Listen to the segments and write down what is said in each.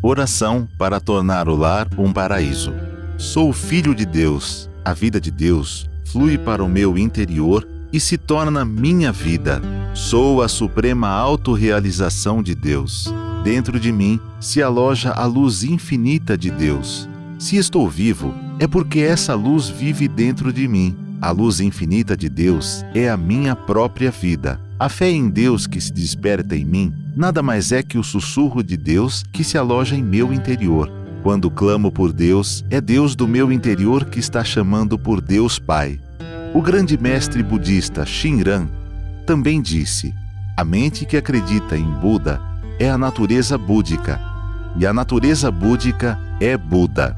Oração para tornar o lar um paraíso. Sou filho de Deus. A vida de Deus flui para o meu interior e se torna minha vida. Sou a suprema autorrealização de Deus. Dentro de mim se aloja a luz infinita de Deus. Se estou vivo, é porque essa luz vive dentro de mim. A luz infinita de Deus é a minha própria vida. A fé em Deus que se desperta em mim nada mais é que o sussurro de Deus que se aloja em meu interior. Quando clamo por Deus, é Deus do meu interior que está chamando por Deus Pai. O grande mestre budista Shinran também disse: a mente que acredita em Buda é a natureza búdica, e a natureza búdica é Buda.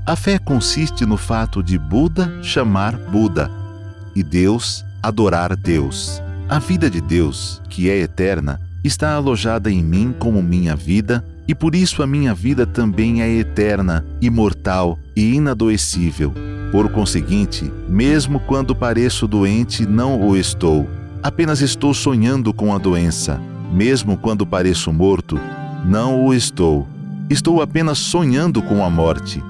A fé consiste no fato de Buda chamar Buda e Deus adorar Deus. A vida de Deus, que é eterna, está alojada em mim como minha vida, e por isso a minha vida também é eterna, imortal e inadoecível. Por conseguinte, mesmo quando pareço doente, não o estou. Apenas estou sonhando com a doença. Mesmo quando pareço morto, não o estou. Estou apenas sonhando com a morte.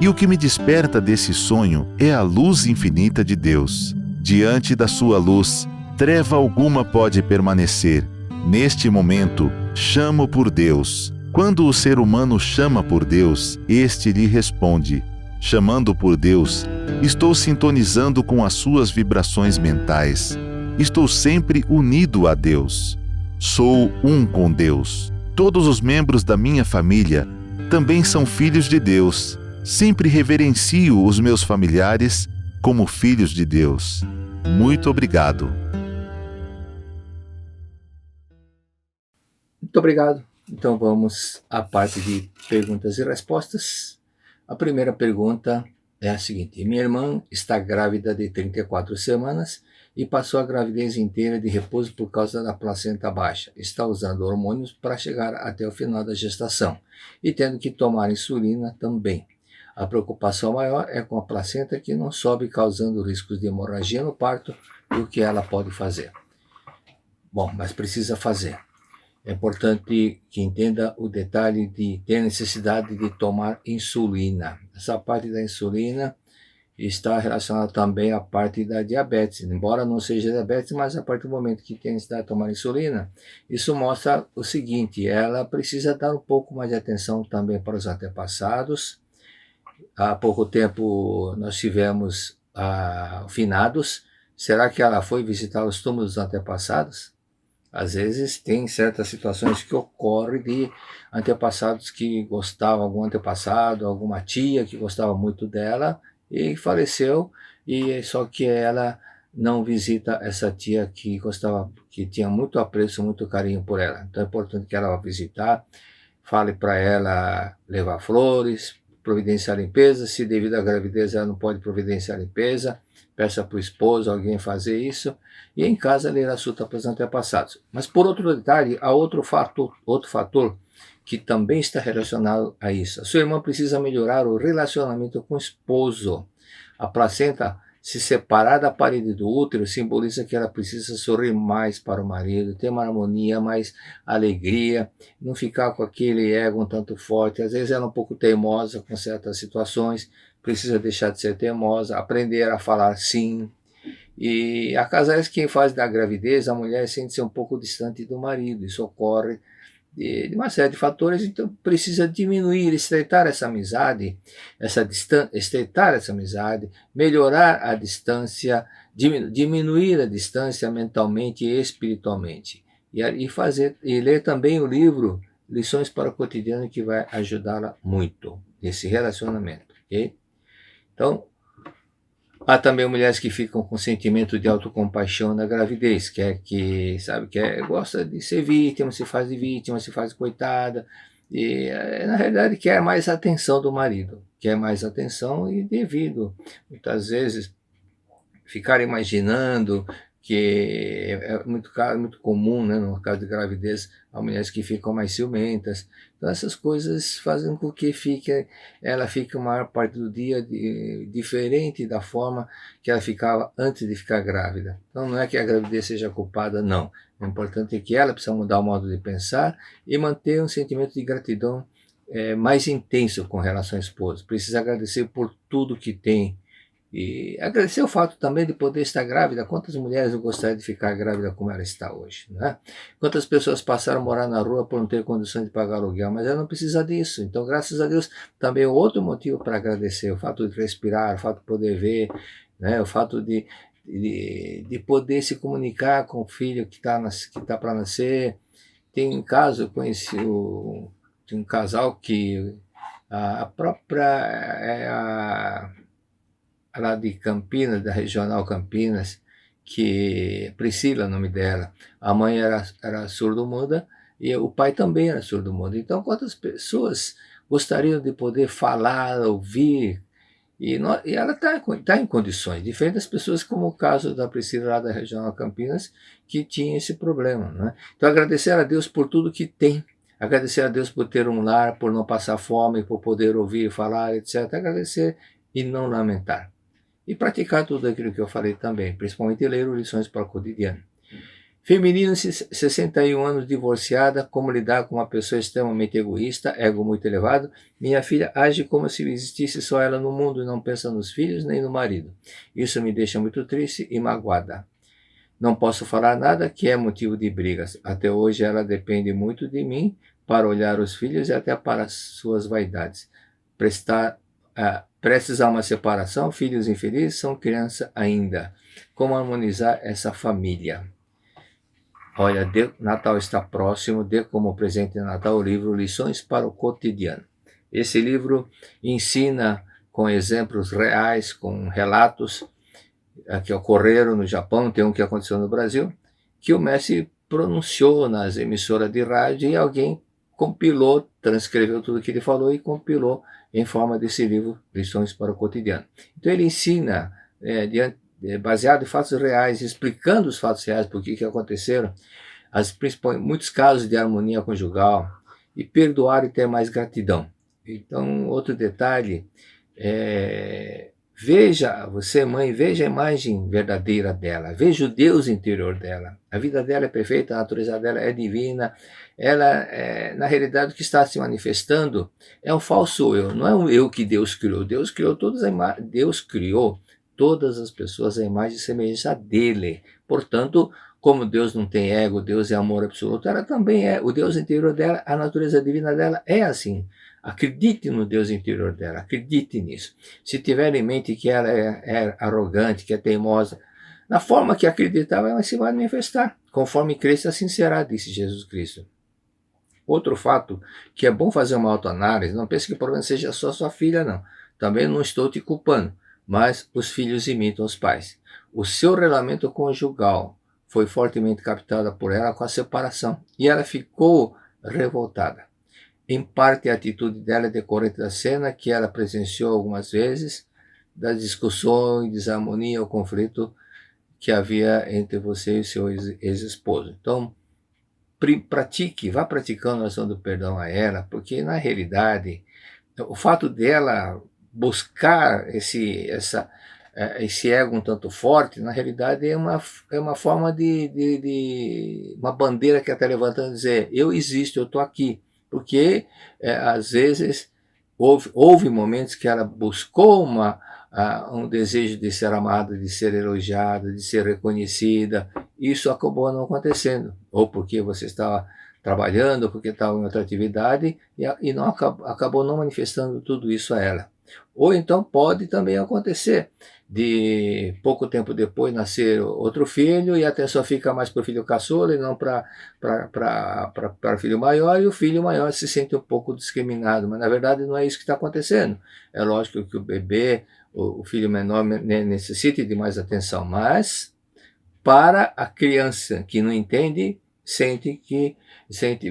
E o que me desperta desse sonho é a luz infinita de Deus. Diante da sua luz, treva alguma pode permanecer. Neste momento, chamo por Deus. Quando o ser humano chama por Deus, este lhe responde. Chamando por Deus, estou sintonizando com as suas vibrações mentais. Estou sempre unido a Deus. Sou um com Deus. Todos os membros da minha família também são filhos de Deus. Sempre reverencio os meus familiares como filhos de Deus. Muito obrigado. Muito obrigado. Então vamos à parte de perguntas e respostas. A primeira pergunta é a seguinte: minha irmã está grávida de 34 semanas e passou a gravidez inteira de repouso por causa da placenta baixa. Está usando hormônios para chegar até o final da gestação e tendo que tomar insulina também. A preocupação maior é com a placenta que não sobe, causando riscos de hemorragia no parto, e o que ela pode fazer. Bom, mas precisa fazer. É importante que entenda o detalhe de ter necessidade de tomar insulina. Essa parte da insulina está relacionada também à parte da diabetes. Embora não seja diabetes, mas a partir do momento que tem necessidade de tomar insulina, isso mostra o seguinte: ela precisa dar um pouco mais de atenção também para os antepassados. Há pouco tempo nós tivemos finados. Será que ela foi visitar os túmulos dos antepassados? Às vezes tem certas situações que ocorrem de antepassados que gostavam, algum antepassado, alguma tia que gostava muito dela e faleceu, e só que ela não visita essa tia que gostava, que tinha muito apreço, muito carinho por ela. Então é importante que ela vá visitar, fale para ela levar flores, providenciar limpeza. Se devido à gravidez ela não pode providenciar limpeza, peça para o esposo, alguém fazer isso, e em casa ler a suta para os antepassados. Mas por outro detalhe, há outro fator que também está relacionado a isso. A sua irmã precisa melhorar o relacionamento com o esposo. A placenta se separar da parede do útero simboliza que ela precisa sorrir mais para o marido, ter uma harmonia, mais alegria, não ficar com aquele ego um tanto forte. Às vezes ela é um pouco teimosa com certas situações, precisa deixar de ser teimosa, aprender a falar sim. E há casais que em fase da gravidez a mulher sente-se um pouco distante do marido. Isso ocorre de uma série de fatores, então precisa diminuir, estreitar essa amizade, melhorar a distância, diminuir a distância mentalmente e espiritualmente. E ler também o livro Lições para o Cotidiano, que vai ajudá-la muito nesse relacionamento, ok? Então, há também mulheres que ficam com sentimento de autocompaixão na gravidez, gosta de ser vítima, se faz de vítima, se faz de coitada, e na realidade quer mais atenção do marido, quer mais atenção, e devido, muitas vezes, ficar imaginando que é muito comum, né, no caso de gravidez, há mulheres que ficam mais ciumentas. Então essas coisas fazem com que ela fique a maior parte do dia diferente da forma que ela ficava antes de ficar grávida. Então não é que a gravidez seja culpada, não. O importante é que ela precisa mudar o modo de pensar e manter um sentimento de gratidão mais intenso com relação à esposa. Precisa agradecer por tudo que tem. E agradecer o fato também de poder estar grávida. Quantas mulheres não gostariam de ficar grávida como ela está hoje, né? Quantas pessoas passaram a morar na rua por não ter condições de pagar aluguel, mas ela não precisa disso. Então, graças a Deus, também outro motivo para agradecer, o fato de respirar, o fato de poder ver, né? O fato de poder se comunicar com o filho que tá para nascer. Tem um caso, eu conheci um casal que a própria lá de Campinas, da Regional Campinas, que Priscila, o nome dela, a mãe era surdo-muda e o pai também era surdo-mudo. Então, quantas pessoas gostariam de poder falar, ouvir, e ela tá em condições, diferente das pessoas como o caso da Priscila lá da Regional Campinas, que tinha esse problema, né? Então, agradecer a Deus por tudo que tem, agradecer a Deus por ter um lar, por não passar fome, por poder ouvir, falar, etc. Agradecer e não lamentar. E praticar tudo aquilo que eu falei também, principalmente ler lições para o cotidiano. Feminino, 61 anos, divorciada, como lidar com uma pessoa extremamente egoísta, ego muito elevado. Minha filha age como se existisse só ela no mundo e não pensa nos filhos nem no marido. Isso me deixa muito triste e magoada. Não posso falar nada que é motivo de brigas. Até hoje ela depende muito de mim para olhar os filhos e até para suas vaidades. Prestes a uma separação, filhos infelizes são criança ainda. Como harmonizar essa família? Olha, Natal está próximo, dê como presente de Natal o livro Lições para o Cotidiano. Esse livro ensina com exemplos reais, com relatos que ocorreram no Japão, tem um que aconteceu no Brasil, que o mestre pronunciou nas emissoras de rádio e alguém compilou, transcreveu tudo o que ele falou e compilou em forma desse livro, Lições para o Cotidiano. Então ele ensina, baseado em fatos reais, explicando os fatos reais, por que aconteceram, muitos casos de harmonia conjugal, e perdoar e ter mais gratidão. Então, outro detalhe, veja, você mãe, veja a imagem verdadeira dela, veja o Deus interior dela. A vida dela é perfeita, a natureza dela é divina. Ela, na realidade, o que está se manifestando é um falso eu, não é um eu que Deus criou. Deus criou todas as pessoas à imagem e semelhança dele. Portanto, como Deus não tem ego, Deus é amor absoluto, ela também é. O Deus interior dela, a natureza divina dela é assim. Acredite no Deus interior dela, acredite nisso. Se tiver em mente que ela é arrogante, que é teimosa, na forma que acreditava, ela se vai manifestar. Conforme cresce, assim será, disse Jesus Cristo. Outro fato que é bom fazer uma autoanálise, não pense que o problema seja só sua filha, não. Também não estou te culpando, mas os filhos imitam os pais. O seu relacionamento conjugal foi fortemente captado por ela com a separação e ela ficou revoltada. Em parte, a atitude dela é decorrente da cena que ela presenciou algumas vezes, das discussões, desarmonia, o conflito que havia entre você e seu ex-esposo. Então, vá praticando a ação do perdão a ela, porque na realidade, o fato dela buscar esse ego um tanto forte, na realidade é uma forma de uma bandeira que ela está levantando e dizer, eu existo, eu estou aqui. Porque às vezes houve momentos que ela buscou um desejo de ser amada, de ser elogiada, de ser reconhecida. Isso acabou não acontecendo, ou porque você estava trabalhando, ou porque estava em outra atividade e não acabou não manifestando tudo isso a ela. Ou então pode também acontecer de pouco tempo depois nascer outro filho e a atenção fica mais para o filho caçula e não para o filho maior, e o filho maior se sente um pouco discriminado, mas na verdade não é isso que está acontecendo. É lógico que o bebê, o filho menor necessita de mais atenção, mas para a criança que não entende,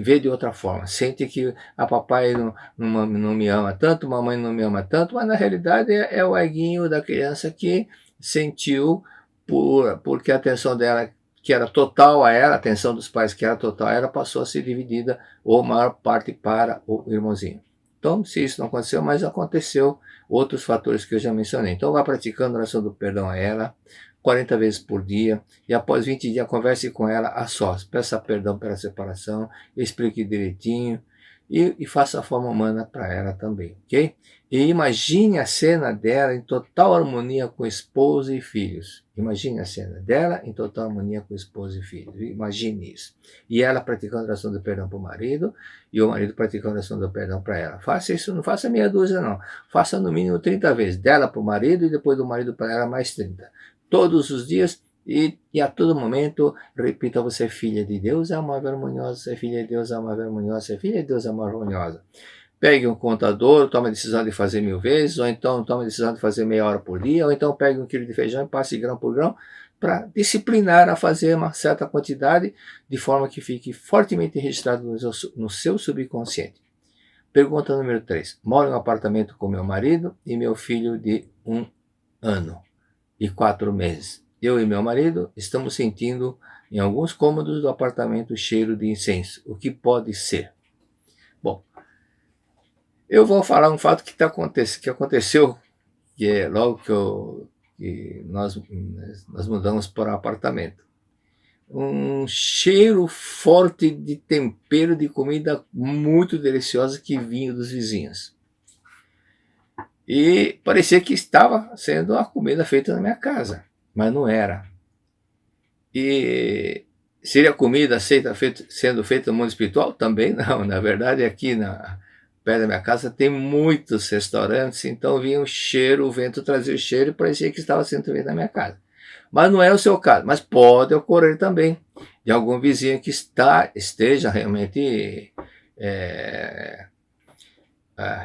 vê de outra forma, sente que a papai não me ama tanto, mamãe não me ama tanto, mas na realidade é o eguinho da criança que sentiu porque a atenção dela, que era total a ela, a atenção dos pais que era total a ela, passou a ser dividida, ou maior parte para o irmãozinho. Então, se isso não aconteceu, mas aconteceu outros fatores que eu já mencionei. Então, vá praticando a oração do perdão a ela, 40 vezes por dia, e após 20 dias converse com ela a sós, peça perdão pela separação, explique direitinho, e faça a forma humana para ela também, ok? E imagine a cena dela em total harmonia com esposa e filhos. Imagine a cena dela em total harmonia com esposa e filhos. Imagine isso. E ela praticando a oração do perdão para o marido, e o marido praticando a oração do perdão para ela. Faça isso, não faça meia dúzia não. Faça no mínimo 30 vezes. Dela para o marido e depois do marido para ela mais 30. Todos os dias e a todo momento repita: você é filha de Deus, é amável e harmoniosa. Você é filha de Deus, é amável e harmoniosa. Você é filha de Deus, é amável e harmoniosa. Pegue um contador, tome a decisão de fazer 1000 vezes, ou então tome a decisão de fazer meia hora por dia, ou então pegue 1 quilo de feijão e passe grão por grão, para disciplinar a fazer uma certa quantidade, de forma que fique fortemente registrado no seu subconsciente. Pergunta número 3. Moro em um apartamento com meu marido e meu filho de 1 ano e 4 meses. Eu e meu marido estamos sentindo em alguns cômodos do apartamento cheiro de incenso. O que pode ser? Bom, eu vou falar um fato que aconteceu, que é logo que nós mudamos para o apartamento. Um cheiro forte de tempero de comida muito deliciosa que vinha dos vizinhos. E parecia que estava sendo a comida feita na minha casa, mas não era. E seria comida sendo feita no mundo espiritual? Também não. Na verdade, aqui perto da minha casa tem muitos restaurantes, então vinha um cheiro, o vento trazia o cheiro e parecia que estava sendo feito na minha casa. Mas não é o seu caso, mas pode ocorrer também de algum vizinho que esteja realmente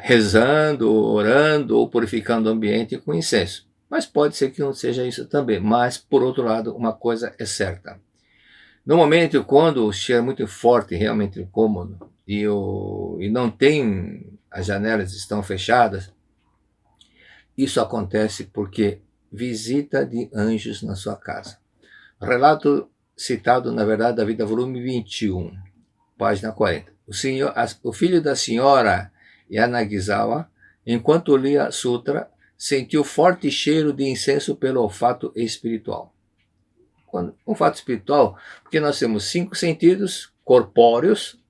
rezando, orando ou purificando o ambiente com incenso. Mas pode ser que não seja isso também. Mas, por outro lado, uma coisa é certa. Normalmente, quando o cheiro é muito forte, realmente incômodo, e não tem, as janelas estão fechadas, isso acontece porque visita de anjos na sua casa. Relato citado, na verdade, da Vida, volume 21, página 40. O filho da senhora Yanagisawa, enquanto lia Sutra, sentiu forte cheiro de incenso pelo olfato espiritual. Olfato espiritual, porque nós temos 5 sentidos corpóreos,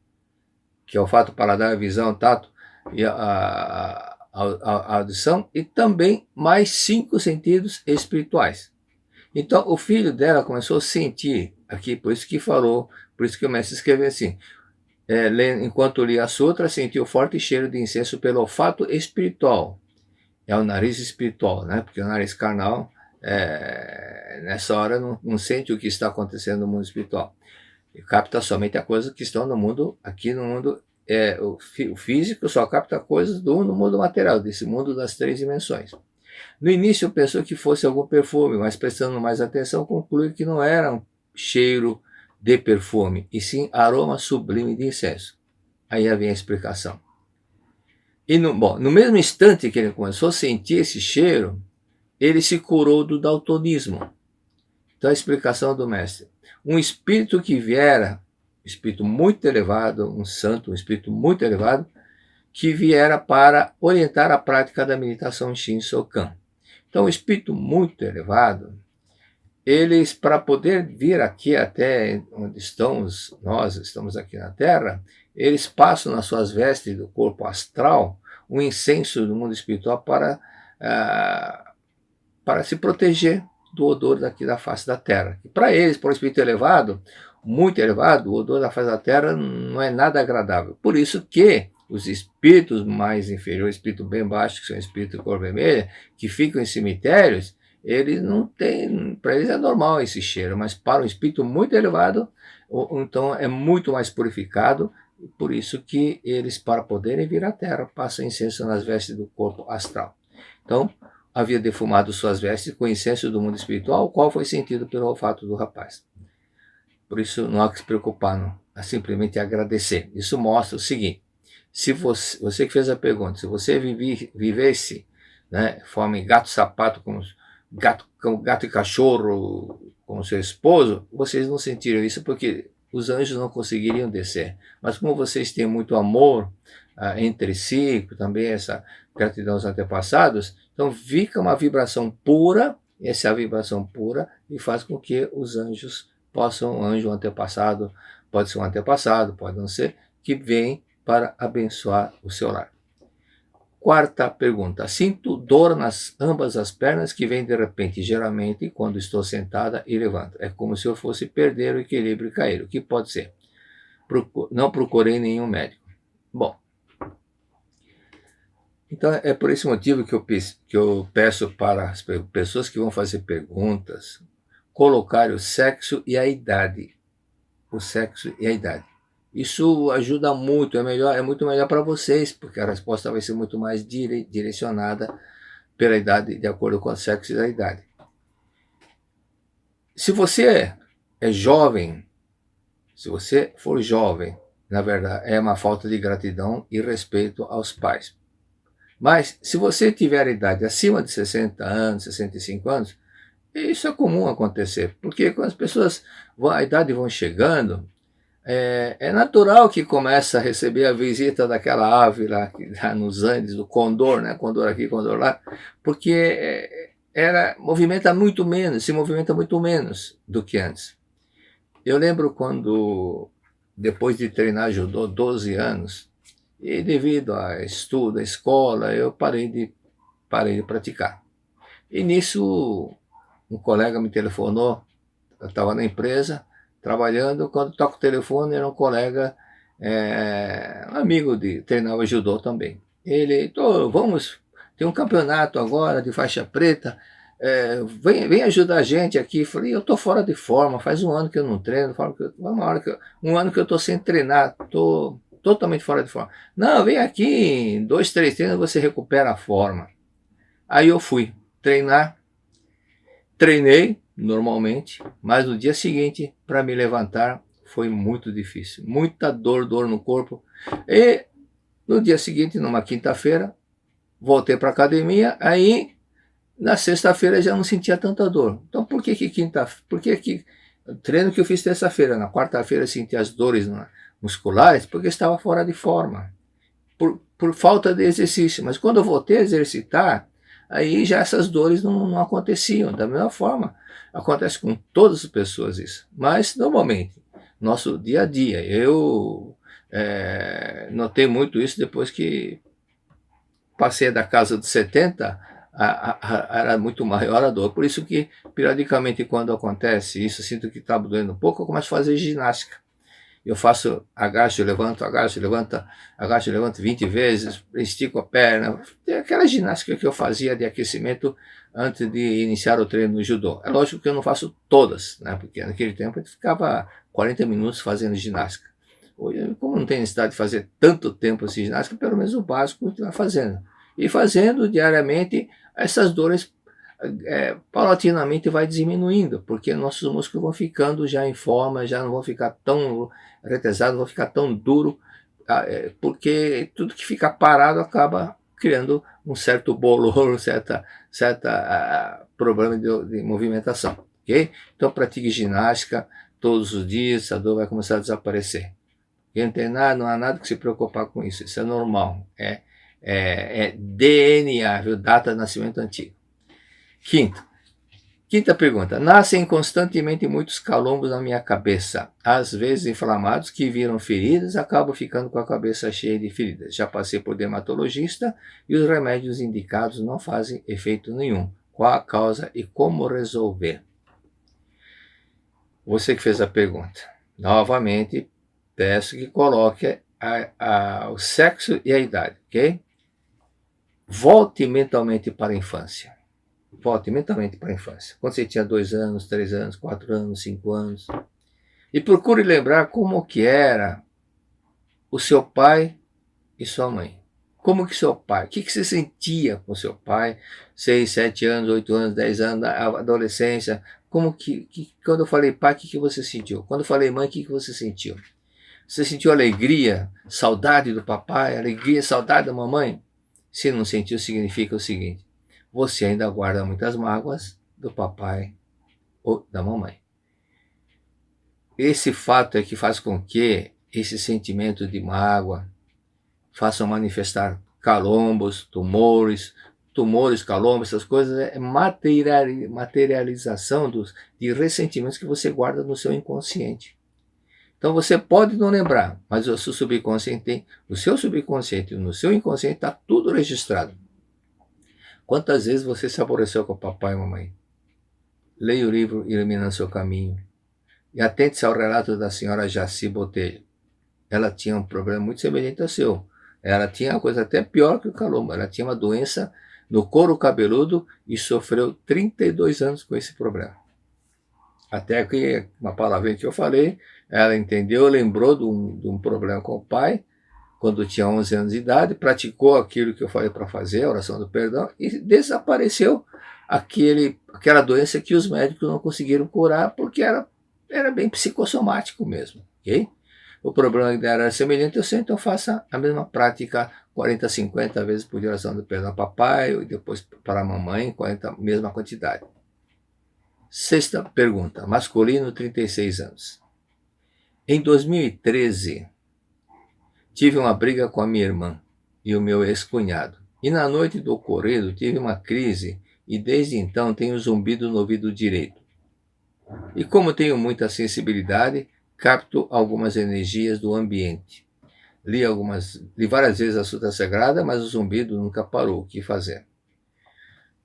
que é o olfato, paladar, a visão, tato e a audição, e também mais 5 sentidos espirituais. Então o filho dela começou a sentir aqui, por isso que o mestre escreveu assim: enquanto lia a Sutra, sentiu forte cheiro de incenso pelo olfato espiritual. É o nariz espiritual, né? Porque o nariz carnal, nessa hora, não sente o que está acontecendo no mundo espiritual. E capta somente as coisas que estão no mundo, aqui no mundo, o físico só capta coisas no mundo material, desse mundo das 3 dimensões. No início pensou que fosse algum perfume, mas prestando mais atenção, conclui que não era um cheiro de perfume, e sim aroma sublime de incenso. Aí vem a explicação. E no mesmo instante que ele começou a sentir esse cheiro, ele se curou do daltonismo. Então a explicação do mestre: um espírito que viera, um espírito muito elevado, um santo, um espírito muito elevado, que viera para orientar a prática da meditação Shinsokan. Então um espírito muito elevado, eles, para poder vir aqui até onde nós estamos aqui na Terra, eles passam nas suas vestes do corpo astral um incenso do mundo espiritual para se proteger do odor daqui da face da Terra. E para eles, para o espírito elevado, muito elevado, o odor da face da Terra não é nada agradável. Por isso que os espíritos mais inferiores, espírito bem baixo, que são espíritos de cor vermelha, que ficam em cemitérios, eles não têm, para eles é normal esse cheiro, mas para um espírito muito elevado, então é muito mais purificado. Por isso que eles, para poderem vir à Terra, passam incenso nas vestes do corpo astral. Então, havia defumado suas vestes com incenso do mundo espiritual, o qual foi sentido pelo olfato do rapaz. Por isso não há que se preocupar, não. É simplesmente agradecer. Isso mostra o seguinte: se você que fez a pergunta, se você vivesse, né, forma em gato-sapato, como gato e cachorro, com seu esposo, vocês não sentiram isso porque os anjos não conseguiriam descer. Mas como vocês têm muito amor entre si, também essa gratidão aos antepassados, então fica uma vibração pura, essa é a vibração pura, e faz com que os anjos possam, anjo antepassado, pode ser um antepassado, pode não ser, que vem para abençoar o seu lar. Quarta pergunta. Sinto dor nas ambas as pernas que vem de repente, geralmente quando estou sentada e levanto. É como se eu fosse perder o equilíbrio e cair. O que pode ser? Não procurei nenhum médico. Bom, então é por esse motivo que eu peço para as pessoas que vão fazer perguntas colocar o sexo e a idade. O sexo e a idade. Isso ajuda muito, é muito melhor para vocês, porque a resposta vai ser muito mais direcionada pela idade, de acordo com o sexo e a idade. Se você é jovem, se você for jovem, na verdade, é uma falta de gratidão e respeito aos pais. Mas, se você tiver idade acima de 60 anos, 65 anos, isso é comum acontecer, porque quando as pessoas, a idade vão chegando, é natural que começa a receber a visita daquela ave lá nos Andes, do condor, né? Condor aqui, condor lá, porque se movimenta muito menos do que antes. Eu lembro quando, depois de treinar judô 12 anos, e devido a estudo, a escola, eu parei de praticar. E nisso, um colega me telefonou, eu estava na empresa, trabalhando, quando toco o telefone, era um colega, um amigo treinava judô também. Ele, tem um campeonato agora de faixa preta, vem ajudar a gente aqui. Falei, eu estou fora de forma, faz um ano que eu não treino, um ano que eu estou sem treinar, estou totalmente fora de forma. Não, vem aqui, em 2, 3 treinos você recupera a forma. Aí eu fui treinar, treinei normalmente, mas no dia seguinte, para me levantar, foi muito difícil. Muita dor no corpo. E no dia seguinte, numa quinta-feira, voltei para a academia, aí na sexta-feira já não sentia tanta dor. Então por que o treino que eu fiz terça-feira, na quarta-feira eu senti as dores musculares? Porque estava fora de forma, por falta de exercício. Mas quando eu voltei a exercitar, aí já essas dores não aconteciam. Da mesma forma, acontece com todas as pessoas isso. Mas, normalmente, nosso dia a dia, eu notei muito isso depois que passei da casa dos 70, era muito maior a dor. Por isso que, periodicamente, quando acontece isso, sinto que está doendo um pouco, eu começo a fazer ginástica. Eu faço agacho, levanto, agacho, levanto 20 vezes, estico a perna. Tem aquela ginástica que eu fazia de aquecimento antes de iniciar o treino no judô. É lógico que eu não faço todas, né? Porque naquele tempo eu ficava 40 minutos fazendo ginástica. Hoje, como não tem necessidade de fazer tanto tempo assim ginástica, pelo menos o básico eu vai fazendo. E fazendo diariamente, essas dores paulatinamente vai diminuindo, porque nossos músculos vão ficando já em forma, já não vão ficar tão retesados, não vão ficar tão duro, porque tudo que fica parado acaba criando um certo bolor, um certo problema de movimentação, ok? Então pratique ginástica todos os dias, a dor vai começar a desaparecer. Quem não tem nada, não há nada que se preocupar com isso, isso é normal, é DNA, viu? Data de nascimento antigo. Quinta pergunta. Nascem constantemente muitos calombos na minha cabeça, às vezes inflamados, que viram feridas, acabo ficando com a cabeça cheia de feridas. Já passei por dermatologista e os remédios indicados não fazem efeito nenhum. Qual a causa e como resolver? Você que fez a pergunta. Novamente, peço que coloque o sexo e a idade, ok? Volte mentalmente para a infância. Volte mentalmente para a infância. Quando você tinha 2 anos, 3 anos, 4 anos, 5 anos. E procure lembrar como que era o seu pai e sua mãe. Como que seu pai, o que você sentia com seu pai, 6, 7 anos, 8 anos, 10 anos, adolescência. Quando eu falei pai, o que você sentiu? Quando eu falei mãe, o que você sentiu? Você sentiu alegria, saudade do papai, alegria, saudade da mamãe? Se não sentiu, significa o seguinte: você ainda guarda muitas mágoas do papai ou da mamãe. Esse fato é que faz com que esse sentimento de mágoa faça manifestar calombos, tumores, calombos, essas coisas, é materialização de ressentimentos que você guarda no seu inconsciente. Então você pode não lembrar, mas o seu subconsciente, no seu inconsciente está tudo registrado. Quantas vezes você se aborreceu com o papai e mamãe? Leia o livro Iluminando Seu Caminho e atente-se ao relato da senhora Jaci Botelho. Ela tinha um problema muito semelhante ao seu. Ela tinha uma coisa até pior que o calombo. Ela tinha uma doença no couro cabeludo e sofreu 32 anos com esse problema. Até que, uma palavra que eu falei, ela entendeu, lembrou de um problema com o pai, quando tinha 11 anos de idade, praticou aquilo que eu falei para fazer, a oração do perdão, e desapareceu aquela doença que os médicos não conseguiram curar, porque era bem psicossomático mesmo, ok? O problema dela era semelhante ao seu, então faça a mesma prática 40, 50 vezes por dia, oração do perdão para papai, e depois para a mamãe, 40, mesma quantidade. Sexta pergunta, masculino, 36 anos. Em 2013, tive uma briga com a minha irmã e o meu ex-cunhado. E na noite do ocorrido tive uma crise e desde então tenho zumbido no ouvido direito. E como tenho muita sensibilidade, capto algumas energias do ambiente. Li várias vezes a Sutra Sagrada, mas o zumbido nunca parou. O que fazer?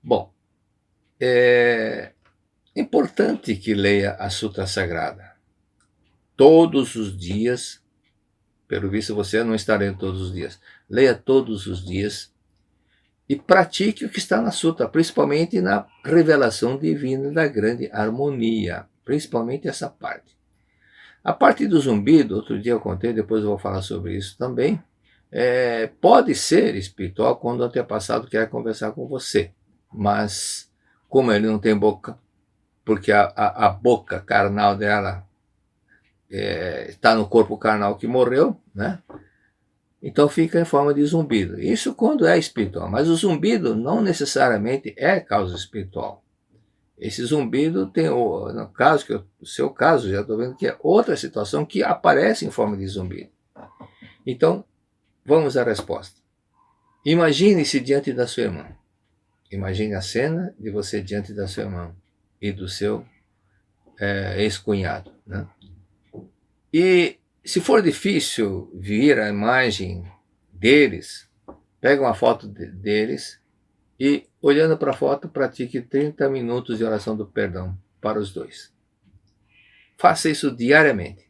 Bom, é importante que leia a Sutra Sagrada. Todos os dias, pelo visto você não está lendo todos os dias, leia todos os dias e pratique o que está na Sutra, principalmente na revelação divina da grande harmonia, principalmente essa parte. A parte do zumbido, outro dia eu contei, depois eu vou falar sobre isso também, pode ser espiritual quando o antepassado quer conversar com você, mas como ele não tem boca, porque a boca carnal dela está no corpo carnal que morreu, né? Então fica em forma de zumbido. Isso quando é espiritual, mas o zumbido não necessariamente é causa espiritual. Esse zumbido tem, no caso, o seu caso, já estou vendo que é outra situação que aparece em forma de zumbido. Então, vamos à resposta. Imagine-se diante da sua irmã. Imagine a cena de você diante da sua irmã e do seu ex-cunhado, né? E se for difícil vir a imagem deles, pega uma foto deles e, olhando para a foto, pratique 30 minutos de oração do perdão para os dois. Faça isso diariamente,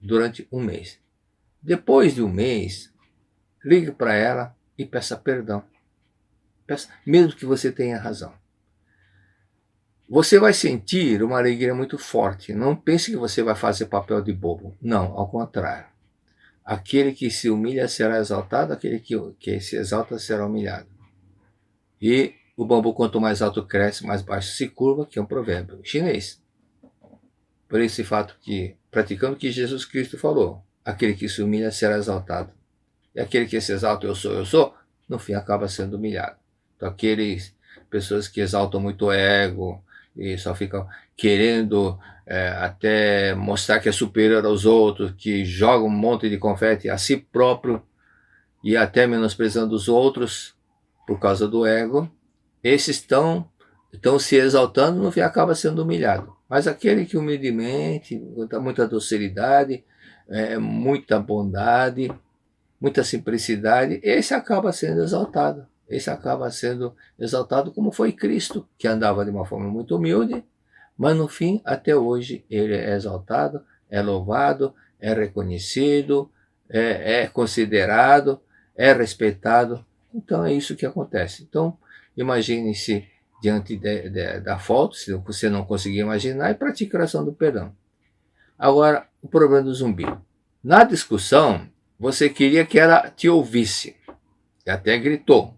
durante um mês. Depois de um mês, ligue para ela e peça perdão. Mesmo que você tenha razão. Você vai sentir uma alegria muito forte. Não pense que você vai fazer papel de bobo. Não, ao contrário. Aquele que se humilha será exaltado, aquele que se exalta será humilhado. E o bambu, quanto mais alto cresce, mais baixo se curva, que é um provérbio chinês. Por esse fato que, praticando o que Jesus Cristo falou, aquele que se humilha será exaltado. E aquele que se exalta, eu sou, no fim acaba sendo humilhado. Então aqueles pessoas que exaltam muito o ego, e só ficam querendo até mostrar que é superior aos outros, que jogam um monte de confete a si próprio e até menosprezando os outros por causa do ego, esses estão se exaltando, no fim acaba sendo humilhado. Mas aquele que humildemente, com muita docilidade, muita bondade, muita simplicidade, esse acaba sendo exaltado. Esse acaba sendo exaltado como foi Cristo, que andava de uma forma muito humilde, mas no fim, até hoje, ele é exaltado, é louvado, é reconhecido, é considerado, é respeitado. Então é isso que acontece. Então, imagine-se diante da foto, se você não conseguir imaginar, e pratique a oração do perdão. Agora, o problema do zumbi. Na discussão, você queria que ela te ouvisse, e até gritou.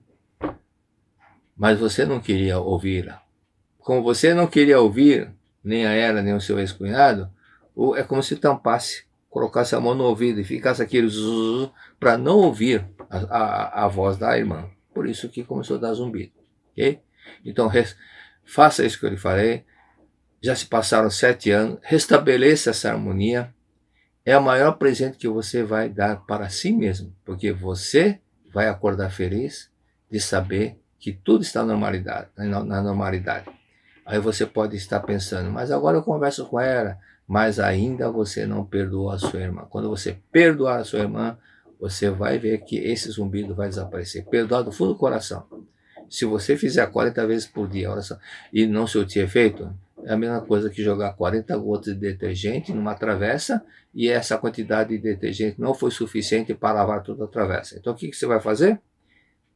Mas você não queria ouvi-la. Como você não queria ouvir, nem a ela, nem o seu ex-cunhado, é como se tampasse, colocasse a mão no ouvido e ficasse aquele zuzuz para não ouvir a voz da irmã. Por isso que começou a dar zumbido. Okay? Então, faça isso que eu lhe falei. Já se passaram 7 anos. Restabeleça essa harmonia. É o maior presente que você vai dar para si mesmo. Porque você vai acordar feliz de saber que tudo está na normalidade. Aí você pode estar pensando, mas agora eu converso com ela, mas ainda você não perdoou a sua irmã. Quando você perdoar a sua irmã, você vai ver que esse zumbido vai desaparecer. Perdoar do fundo do coração. Se você fizer 40 vezes por dia a oração e não surtir efeito, é a mesma coisa que jogar 40 gotas de detergente numa travessa e essa quantidade de detergente não foi suficiente para lavar toda a travessa. Então o que você vai fazer?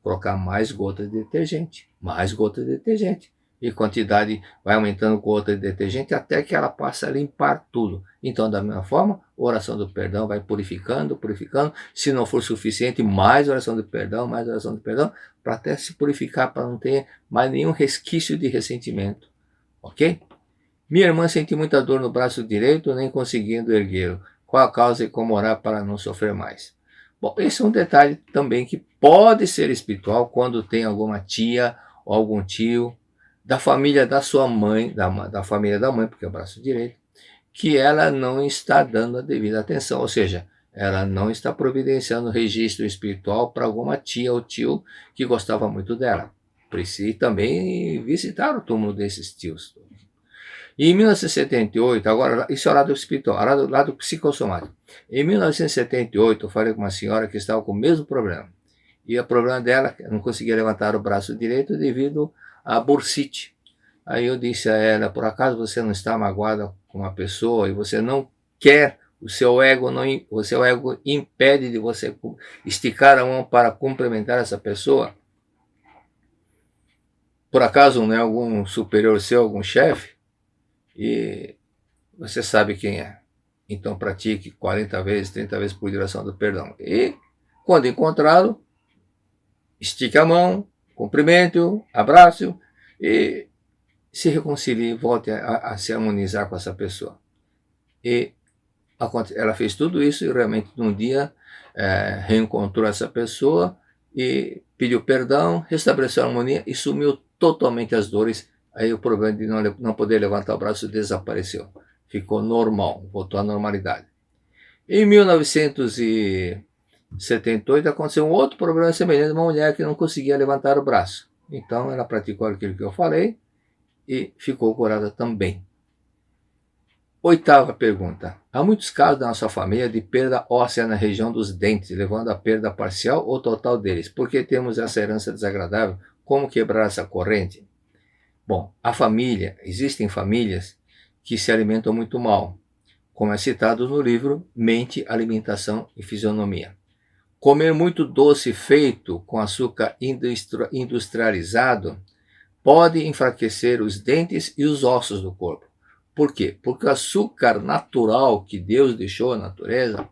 Colocar mais gotas de detergente, mais gotas de detergente. E quantidade vai aumentando gota de detergente até que ela passe a limpar tudo. Então, da mesma forma, a oração do perdão vai purificando, purificando. Se não for suficiente, mais oração do perdão, para até se purificar, para não ter mais nenhum resquício de ressentimento. Ok? Minha irmã sente muita dor no braço direito, nem conseguindo erguê-lo. Qual a causa e como orar para não sofrer mais? Bom, esse é um detalhe também que pode ser espiritual quando tem alguma tia ou algum tio da família da sua mãe, da família da mãe, porque é o braço direito, que ela não está dando a devida atenção, ou seja, ela não está providenciando registro espiritual para alguma tia ou tio que gostava muito dela. Precisa também visitar o túmulo desses tios. E em 1978, agora, isso é o lado espiritual, lado psicossomático. Em 1978, eu falei com uma senhora que estava com o mesmo problema. E o problema dela, não conseguia levantar o braço direito devido a bursite. Aí eu disse a ela, por acaso você não está magoada com uma pessoa e você não quer, o seu ego impede de você esticar a mão para cumprimentar essa pessoa? Por acaso não é algum superior seu, algum chefe? E você sabe quem é. Então pratique 40 vezes, 30 vezes por oração do perdão. E quando encontrá-lo, estique a mão, cumprimente-o, abrace-o e se reconcilie, volte a se harmonizar com essa pessoa. E ela fez tudo isso e realmente num dia reencontrou essa pessoa e pediu perdão, restabeleceu a harmonia e sumiu totalmente as dores. Aí o problema de não poder levantar o braço desapareceu. Ficou normal, voltou à normalidade. Em 1978 aconteceu um outro problema semelhante, uma mulher que não conseguia levantar o braço. Então ela praticou aquilo que eu falei e ficou curada também. Oitava pergunta. Há muitos casos da nossa família de perda óssea na região dos dentes, levando à perda parcial ou total deles. Por que temos essa herança desagradável? Como quebrar essa corrente? Bom, existem famílias que se alimentam muito mal, como é citado no livro Mente, Alimentação e Fisionomia. Comer muito doce feito com açúcar industrializado pode enfraquecer os dentes e os ossos do corpo. Por quê? Porque o açúcar natural que Deus deixou na natureza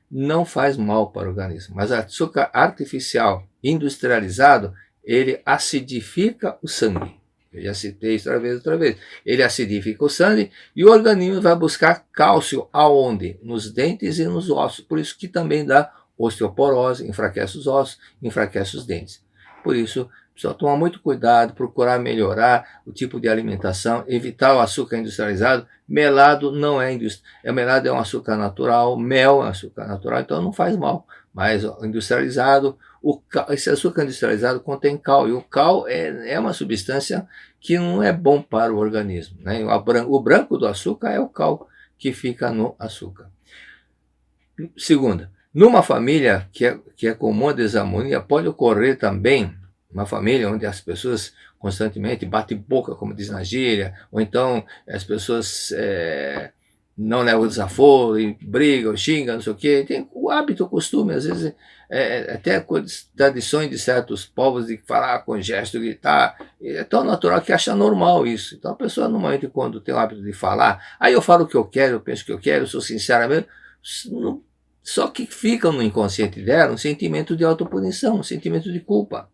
não faz mal para o organismo, mas o açúcar artificial industrializado, ele acidifica o sangue. Eu já citei isso outra vez. Ele acidifica o sangue e o organismo vai buscar cálcio aonde? Nos dentes e nos ossos. Por isso que também dá osteoporose, enfraquece os ossos, enfraquece os dentes. Por isso, precisa tomar muito cuidado, procurar melhorar o tipo de alimentação, evitar o açúcar industrializado. Melado não é industrializado. Melado é um açúcar natural, mel é um açúcar natural, então não faz mal. Mas o industrializado, esse açúcar industrializado contém cal, e o cal é uma substância que não é bom para o organismo, né? O branco do açúcar é o cal que fica no açúcar. Segunda, numa família que é comum a desarmonia, pode ocorrer também uma família onde as pessoas constantemente batem boca, como diz na gíria, ou então as pessoas não levam desaforo e brigam, xingam, não sei o quê. Tem o hábito, o costume, às vezes até tradições de certos povos de falar com gesto, gritar, é tão natural que acha normal isso. Então a pessoa, no momento quando tem o hábito de falar, aí eu falo o que eu quero, eu penso o que eu quero, eu sou sincera mesmo, só que fica no inconsciente dela um sentimento de autopunição, um sentimento de culpa.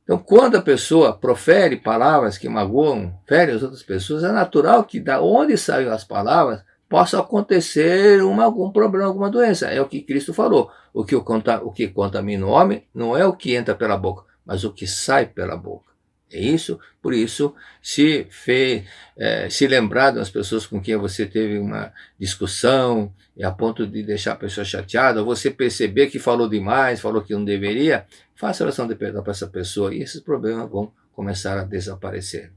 Então, quando a pessoa profere palavras que magoam, ferem as outras pessoas, é natural que da onde saem as palavras possa acontecer algum problema, alguma doença. É o que Cristo falou. O que contamina o homem não é o que entra pela boca, mas o que sai pela boca. É isso? Por isso, se lembrar das pessoas com quem você teve uma discussão, e a ponto de deixar a pessoa chateada, ou você perceber que falou demais, falou que não deveria, faça oração de perdão para essa pessoa e esses problemas vão começar a desaparecer.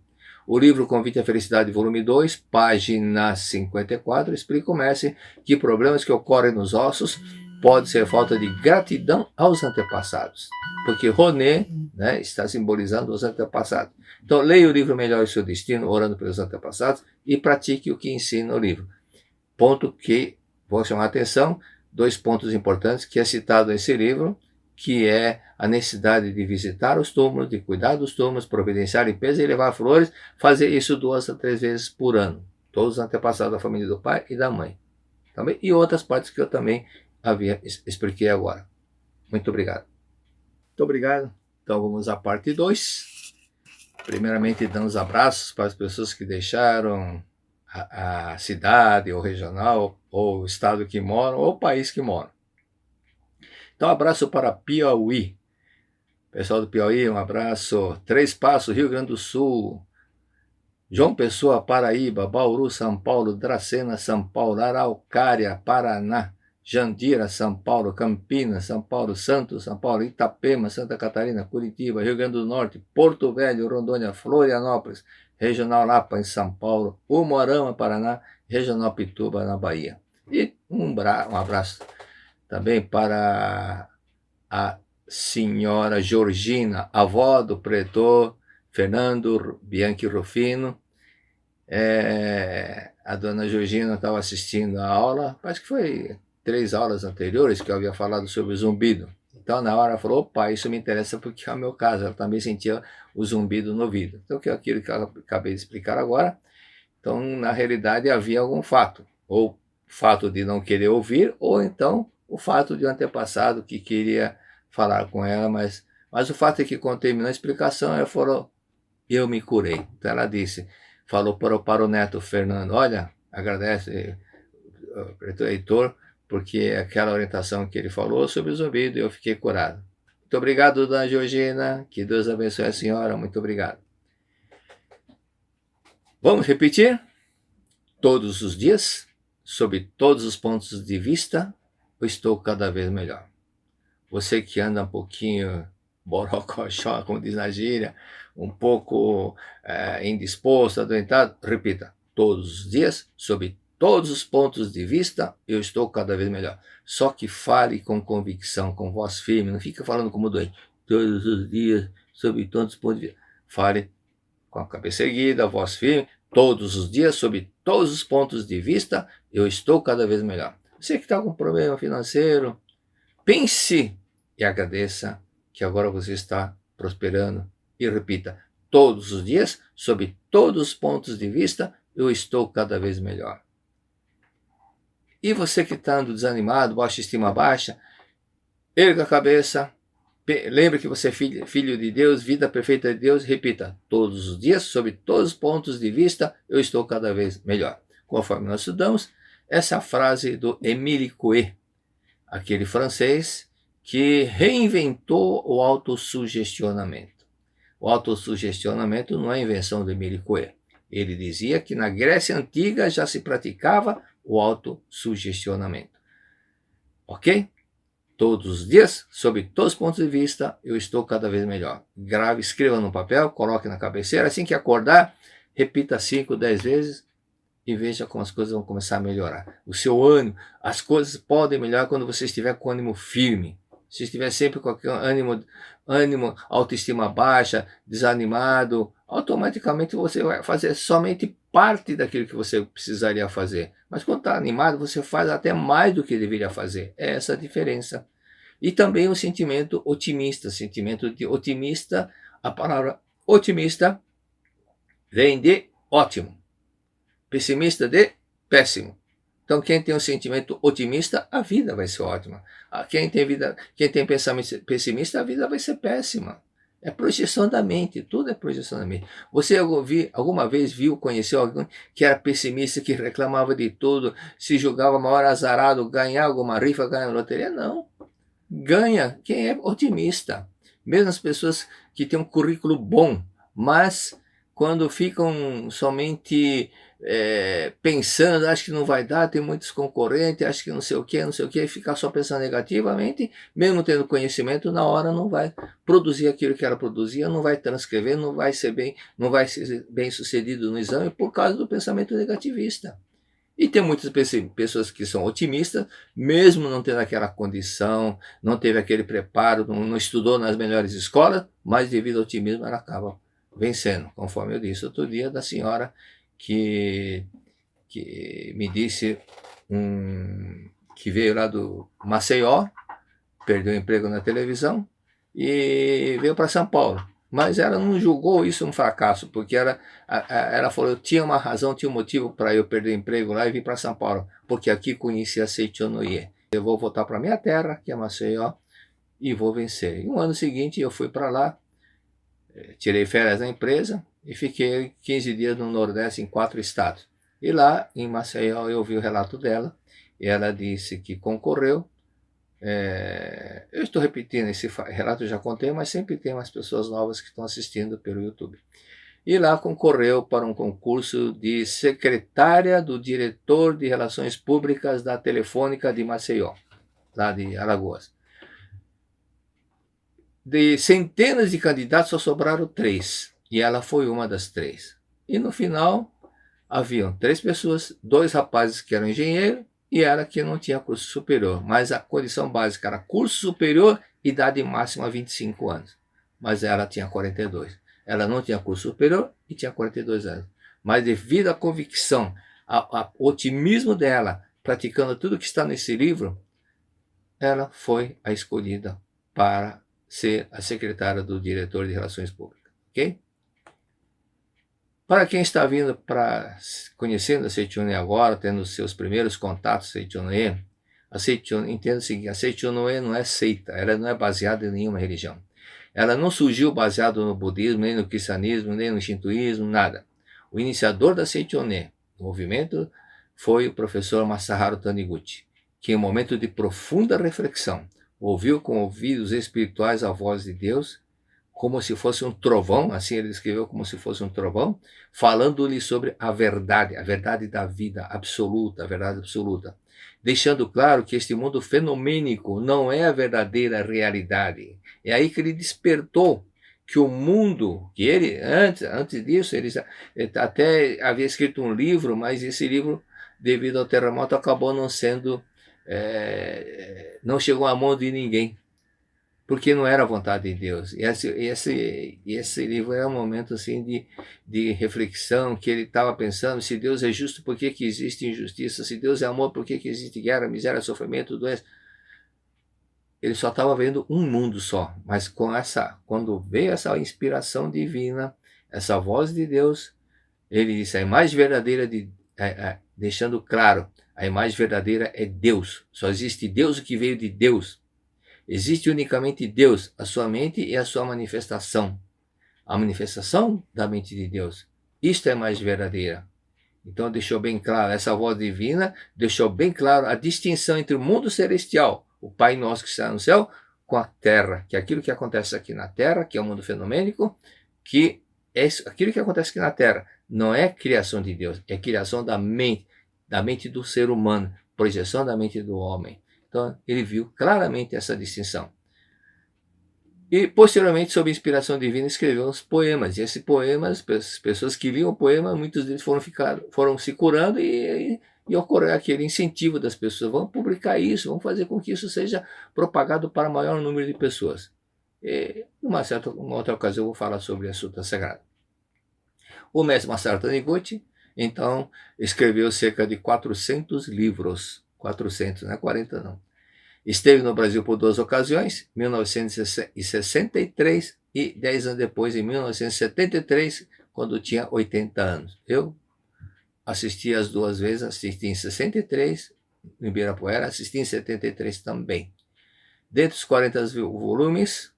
O livro Convite à Felicidade, volume 2, página 54, explica o mestre que problemas que ocorrem nos ossos pode ser falta de gratidão aos antepassados, porque Roné, né, está simbolizando os antepassados. Então, leia o livro Melhore o Seu Destino, orando pelos antepassados, e pratique o que ensina o livro. Ponto que vou chamar a atenção, 2 pontos importantes que é citado nesse livro, que é a necessidade de visitar os túmulos, de cuidar dos túmulos, providenciar limpeza e levar flores, fazer isso 2 a 3 vezes por ano. Todos os antepassados da família do pai e da mãe. Também, e outras partes que eu também expliquei agora. Muito obrigado. Muito obrigado. Então vamos à parte 2. Primeiramente, dando os abraços para as pessoas que deixaram a cidade, ou regional, ou o estado que moram, ou o país que moram. Então, abraço para Piauí. Pessoal do Piauí, um abraço. 3 Passos, Rio Grande do Sul. João Pessoa, Paraíba. Bauru, São Paulo. Dracena, São Paulo. Araucária, Paraná. Jandira, São Paulo. Campinas, São Paulo. Santos, São Paulo. Itapema, Santa Catarina. Curitiba, Rio Grande do Norte. Porto Velho, Rondônia. Florianópolis. Regional Lapa, em São Paulo. Umuarama, Paraná. Regional Pituba, na Bahia. E um abraço também para a senhora Georgina, avó do pretor Fernando Bianchi Rufino. A dona Georgina estava assistindo a aula, acho que foi 3 aulas anteriores que eu havia falado sobre o zumbido. Então, na hora, ela falou, opa, isso me interessa porque é o meu caso. Ela também sentia o zumbido no ouvido. Então, que é aquilo que eu acabei de explicar agora. Então, na realidade, havia algum fato. Ou fato de não querer ouvir, ou então o fato de um antepassado que queria falar com ela, mas o fato é que, quando terminou a explicação, ela falou, eu me curei. Então, ela disse, falou para o neto Fernando, olha, agradece, pretor Heitor, porque aquela orientação que ele falou sobre o zumbido, eu fiquei curado. Muito obrigado, dona Georgina, que Deus abençoe a senhora, muito obrigado. Vamos repetir? Todos os dias, sob todos os pontos de vista, eu estou cada vez melhor. Você que anda um pouquinho borocochó, como diz na gíria, um pouco indisposto, adoentado, repita, todos os dias, sob todos os pontos de vista, eu estou cada vez melhor. Só que fale com convicção, com voz firme, não fica falando como doente. Todos os dias, sob todos os pontos de vista. Fale com a cabeça erguida, voz firme, todos os dias, sob todos os pontos de vista, eu estou cada vez melhor. Você que está com problema financeiro, pense e agradeça que agora você está prosperando. E repita, todos os dias, sob todos os pontos de vista, eu estou cada vez melhor. E você que está desanimado, baixa estima baixa, erga a cabeça, lembre que você é filho de Deus, vida perfeita de Deus, repita, todos os dias, sob todos os pontos de vista, eu estou cada vez melhor. Conforme nós estudamos, essa frase do Émile Coué, aquele francês que reinventou o autossugestionamento. O autossugestionamento não é invenção do Émile Coué. Ele dizia que na Grécia Antiga já se praticava o autossugestionamento. Ok? Todos os dias, sob todos os pontos de vista, eu estou cada vez melhor. Grave, escreva no papel, coloque na cabeceira. Assim que acordar, repita 5, 10 vezes e veja como as coisas vão começar a melhorar. O seu ânimo, as coisas podem melhorar quando você estiver com ânimo firme. Se estiver sempre com ânimo, autoestima baixa, desanimado, automaticamente você vai fazer somente parte daquilo que você precisaria fazer. Mas quando está animado, você faz até mais do que deveria fazer. É essa a diferença. E também o sentimento otimista. Sentimento de otimista, a palavra otimista vem de ótimo. Pessimista de péssimo. Então, quem tem um sentimento otimista, a vida vai ser ótima. Quem tem pensamento pessimista, a vida vai ser péssima. É projeção da mente, tudo é projeção da mente. Você alguma vez conheceu alguém que era pessimista, que reclamava de tudo, se julgava maior azarado, ganhar alguma rifa, ganhar na loteria? Não. Ganha quem é otimista. Mesmo as pessoas que têm um currículo bom, mas quando ficam somente pensando, acho que não vai dar, tem muitos concorrentes, acho que não sei o que, e ficar só pensando negativamente, mesmo tendo conhecimento, na hora não vai produzir aquilo que ela produzia, não vai transcrever, não vai ser bem sucedido no exame por causa do pensamento negativista. E tem muitas pessoas que são otimistas, mesmo não tendo aquela condição, não teve aquele preparo, não estudou nas melhores escolas, mas devido ao otimismo ela acaba vencendo, conforme eu disse outro dia da senhora que me disse que veio lá do Maceió, perdeu o emprego na televisão e veio para São Paulo. Mas ela não julgou isso um fracasso, porque ela falou, eu tinha uma razão, tinha um motivo para eu perder o emprego lá e vir para São Paulo, porque aqui conheci a Seichonoye. Eu vou voltar para minha terra, que é Maceió, e vou vencer. E no ano seguinte eu fui para lá, tirei férias da empresa e fiquei 15 dias no Nordeste, em 4 estados. E lá em Maceió eu ouvi o relato dela, e ela disse que concorreu. Eu estou repetindo esse relato, eu já contei, mas sempre tem umas pessoas novas que estão assistindo pelo YouTube. E lá concorreu para um concurso de secretária do diretor de Relações Públicas da Telefônica de Maceió, lá de Alagoas. De centenas de candidatos só sobraram 3, e ela foi uma das 3. E no final haviam 3 pessoas, 2 rapazes que eram engenheiros, e ela que não tinha curso superior, mas a condição básica era curso superior, idade máxima 25 anos. Mas ela tinha 42. Ela não tinha curso superior e tinha 42 anos. Mas devido à convicção, ao otimismo dela, praticando tudo que está nesse livro, ela foi a escolhida para ser a secretária do diretor de Relações Públicas. Ok? Para quem está vindo conhecendo a Seichonoye agora, tendo seus primeiros contatos com a Seichonoye, entenda o seguinte, a Seichonoye não é seita, ela não é baseada em nenhuma religião. Ela não surgiu baseado no budismo, nem no cristianismo, nem no shintoísmo, nada. O iniciador da Seichonoye, o movimento, foi o professor Masaharu Taniguchi, que em um momento de profunda reflexão, ouviu com ouvidos espirituais a voz de Deus, como se fosse um trovão, assim ele escreveu, como se fosse um trovão, falando-lhe sobre a verdade da vida absoluta, a verdade absoluta, deixando claro que este mundo fenomênico não é a verdadeira realidade. É aí que ele despertou que o mundo, que ele, antes disso, ele até havia escrito um livro, mas esse livro, devido ao terremoto, acabou não sendo, não chegou à mão de ninguém, porque não era a vontade de Deus. E esse livro é um momento assim de reflexão, que ele estava pensando, se Deus é justo, por que existe injustiça? Se Deus é amor, por que existe guerra, miséria, sofrimento, doença? Ele só estava vendo um mundo só, mas quando veio essa inspiração divina, essa voz de Deus, ele disse, a imagem verdadeira, deixando claro, a imagem verdadeira é Deus. Só existe Deus, o que veio de Deus. Existe unicamente Deus, a sua mente e a sua manifestação. A manifestação da mente de Deus. Isto é mais verdadeira. Então deixou bem claro, essa voz divina deixou bem claro a distinção entre o mundo celestial, o Pai Nosso que está no céu, com a Terra, que é aquilo que acontece aqui na Terra, que é o mundo fenomênico, que é aquilo que acontece aqui na Terra não é criação de Deus, é criação da mente do ser humano, projeção da mente do homem. Então, ele viu claramente essa distinção. E, posteriormente, sob inspiração divina, escreveu uns poemas. E esses poemas, as pessoas que liam o poema, muitos deles foram se curando e ocorreu aquele incentivo das pessoas. Vamos publicar isso, vamos fazer com que isso seja propagado para o maior número de pessoas. E, numa outra ocasião, eu vou falar sobre a Sutra Sagrada. O mestre Masaharu Taniguchi, então, escreveu cerca de 400 livros. 400, não é 40 não. Esteve no Brasil por 2 ocasiões, 1963 e 10 anos depois, em 1973, quando tinha 80 anos. Eu assisti as 2 vezes, assisti em 63, no Ibirapuera, assisti em 73 também. Dentre os 40 volumes,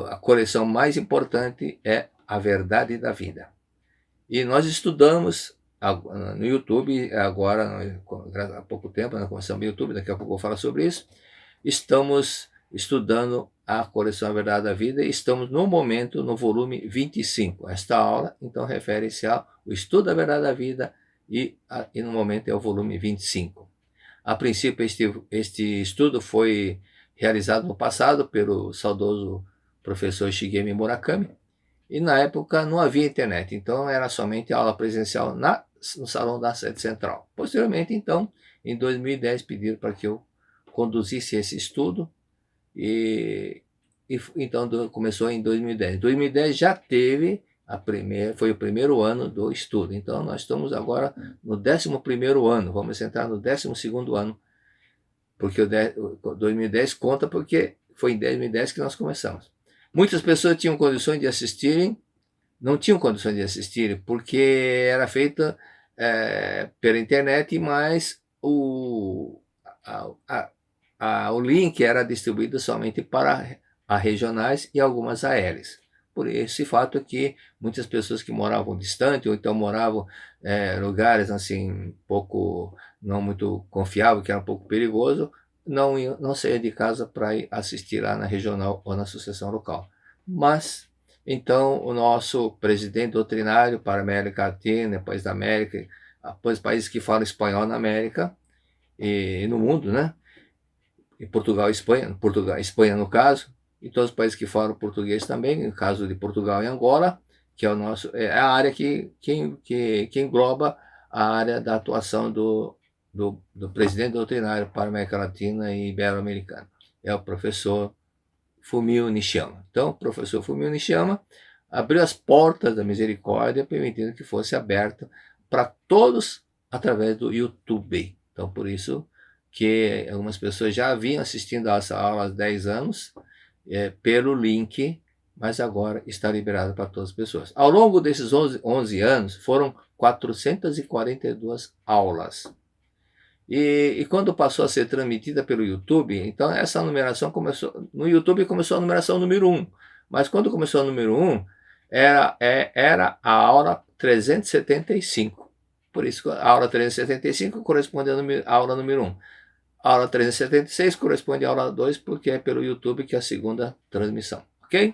a coleção mais importante é A Verdade da Vida. E nós estudamos no YouTube, agora, há pouco tempo, nós começamos no YouTube, daqui a pouco eu vou falar sobre isso, estamos estudando a coleção A Verdade da Vida, e estamos no momento no volume 25. Esta aula, então, refere-se ao estudo da Verdade da Vida e no momento é o volume 25. A princípio, este estudo foi realizado no passado pelo saudoso professor Shigemi Murakami, e na época não havia internet, então era somente aula presencial no salão da sede central. Posteriormente, então, em 2010, pediram para que eu conduzisse esse estudo, então começou em 2010. 2010 já teve foi o primeiro ano do estudo, então nós estamos agora no 11º ano, vamos entrar no 12º ano, porque o 2010 conta porque foi em 2010 que nós começamos. Muitas pessoas tinham condições de assistirem, não tinham condições de assistirem, porque era feita pela internet, mas o link era distribuído somente para regionais e algumas aéreas. Por esse fato que muitas pessoas que moravam distante, ou então moravam em lugares assim, não muito confiável, que era um pouco perigoso, não saía de casa para ir assistir lá na regional ou na associação local. Mas, então, o nosso presidente doutrinário para a América Latina, países da América, países que falam espanhol na América e no mundo, né? E Portugal e Espanha, Espanha no caso, e todos os países que falam português também, no caso de Portugal e Angola, que é a área que engloba a área da atuação do presidente doutrinário para a América Latina e Ibero-Americana. É o professor Fumio Nishiyama. Então, o professor Fumio Nishiyama abriu as portas da misericórdia, permitindo que fosse aberta para todos através do YouTube. Então, por isso que algumas pessoas já vinham assistindo a essa aula há 10 anos, pelo link, mas agora está liberado para todas as pessoas. Ao longo desses 11 anos, foram 442 aulas. E quando passou a ser transmitida pelo YouTube, então essa numeração começou, no YouTube começou a numeração número 1, mas quando começou a número 1, era a aula 375. Por isso, a aula 375 corresponde à aula número 1. A aula 376 corresponde à aula 2, porque é pelo YouTube que é a segunda transmissão, ok?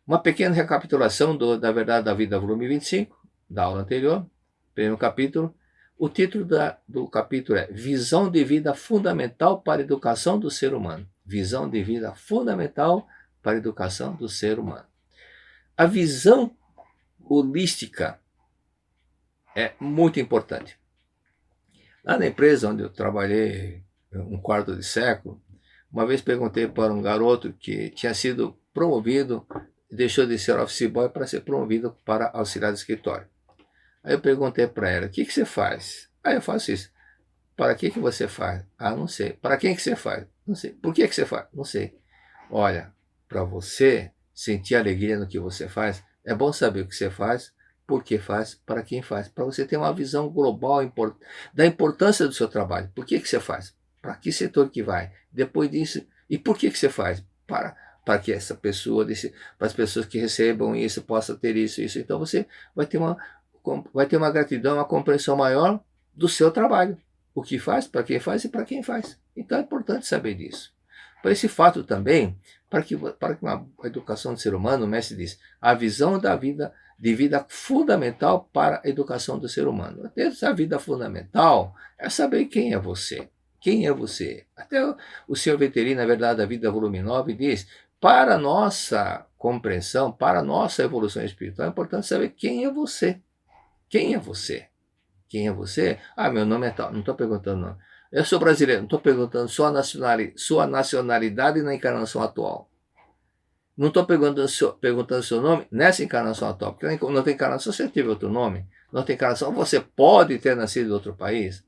Uma pequena recapitulação da Verdade da Vida, volume 25, da aula anterior, primeiro capítulo. O título do capítulo é Visão de Vida Fundamental para a Educação do Ser Humano. Visão de Vida Fundamental para a Educação do Ser Humano. A visão holística é muito importante. Lá na empresa onde eu trabalhei um quarto de século, uma vez perguntei para um garoto que tinha sido promovido, deixou de ser office boy para ser promovido para auxiliar de escritório. Aí eu perguntei para ela, o que você faz? Aí eu faço isso. Para que você faz? Ah, não sei. Para quem que você faz? Não sei. Por que você faz? Não sei. Olha, para você sentir alegria no que você faz, é bom saber o que você faz, por que faz, para quem faz. Para você ter uma visão global da importância do seu trabalho. Por que você faz? Para que setor que vai? Depois disso, e por que você faz? Para que essa pessoa, para as pessoas que recebam isso, possa ter isso. Então você vai ter uma gratidão, uma compreensão maior do seu trabalho. O que faz, para quem faz e para quem faz. Então é importante saber disso. Por esse fato também, para que uma educação do ser humano, o mestre diz, a visão de vida fundamental para a educação do ser humano. Essa vida fundamental é saber quem é você. Quem é você? Até o senhor Veterino, na Verdade da Vida, volume 9, diz, para a nossa compreensão, para a nossa evolução espiritual, é importante saber quem é você. Quem é você? Quem é você? Ah, meu nome é tal. Não estou perguntando não. Eu sou brasileiro. Não estou perguntando sua nacionalidade na encarnação atual. Não estou perguntando seu nome nessa encarnação atual. Porque não tem encarnação, você teve outro nome. Não tem encarnação, você pode ter nascido em outro país.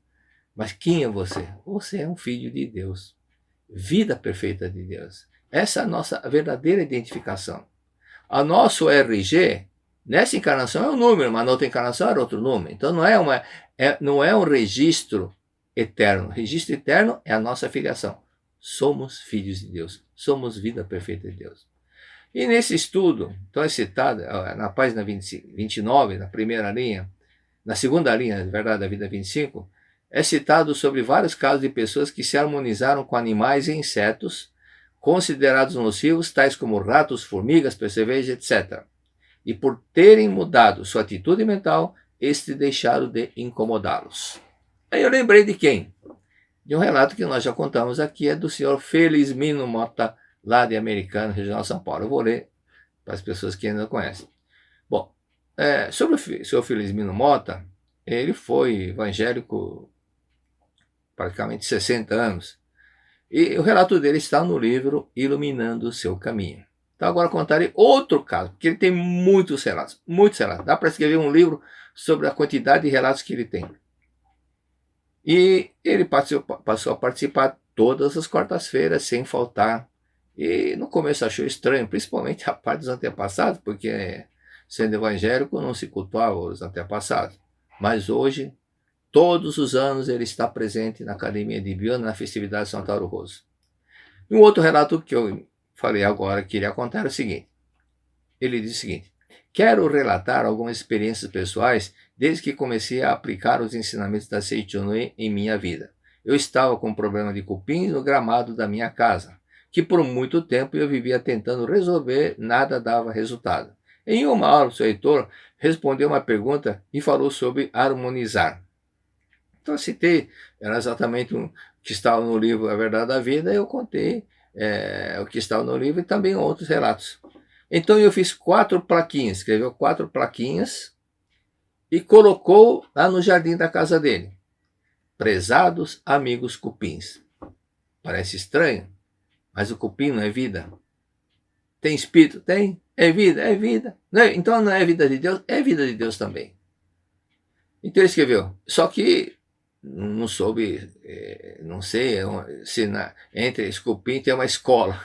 Mas quem é você? Você é um filho de Deus. Vida perfeita de Deus. Essa é a nossa verdadeira identificação. A nosso RG... Nessa encarnação é um número, mas na outra encarnação era outro número. Então não é um registro eterno. O registro eterno é a nossa filiação. Somos filhos de Deus. Somos vida perfeita de Deus. E nesse estudo, então é citado na página 29, na primeira linha, na segunda linha, na Verdade da Vida 25, é citado sobre vários casos de pessoas que se harmonizaram com animais e insetos considerados nocivos, tais como ratos, formigas, percevejos, etc. E por terem mudado sua atitude mental, estes deixaram de incomodá-los. Aí eu lembrei de quem? De um relato que nós já contamos aqui, é do senhor Felizmino Mota, lá de Americana, Regional São Paulo. Eu vou ler para as pessoas que ainda não conhecem. Bom, sobre o senhor Felizmino Mota, ele foi evangélico praticamente 60 anos. E o relato dele está no livro Iluminando o Seu Caminho. Então agora contarei outro caso, porque ele tem muitos relatos, muitos relatos. Dá para escrever um livro sobre a quantidade de relatos que ele tem. E ele passou a participar todas as quartas-feiras, sem faltar. E no começo achou estranho, principalmente a parte dos antepassados, porque sendo evangélico não se cultuava os antepassados. Mas hoje, todos os anos, ele está presente na Academia de Biana, na festividade de Santa Auro Rosa. E um outro relato que eu falei agora que iria contar é o seguinte. Ele diz o seguinte: quero relatar algumas experiências pessoais desde que comecei a aplicar os ensinamentos da Seichonue em minha vida. Eu estava com um problema de cupins no gramado da minha casa, que por muito tempo eu vivia tentando resolver, nada dava resultado. Em uma aula, o seu reitor respondeu uma pergunta e falou sobre harmonizar. Então eu citei, era exatamente o que estava no livro A Verdade da Vida, e eu contei o que estava no livro e também outros relatos. Então eu fiz 4 plaquinhas, escreveu 4 plaquinhas e colocou lá no jardim da casa dele. Prezados amigos cupins. Parece estranho, mas o cupim não é vida. Tem espírito? Tem. É vida? É vida. Não é, então não é vida de Deus? É vida de Deus também. Então ele escreveu, só que não soube, não sei se entre esse cupim tem uma escola,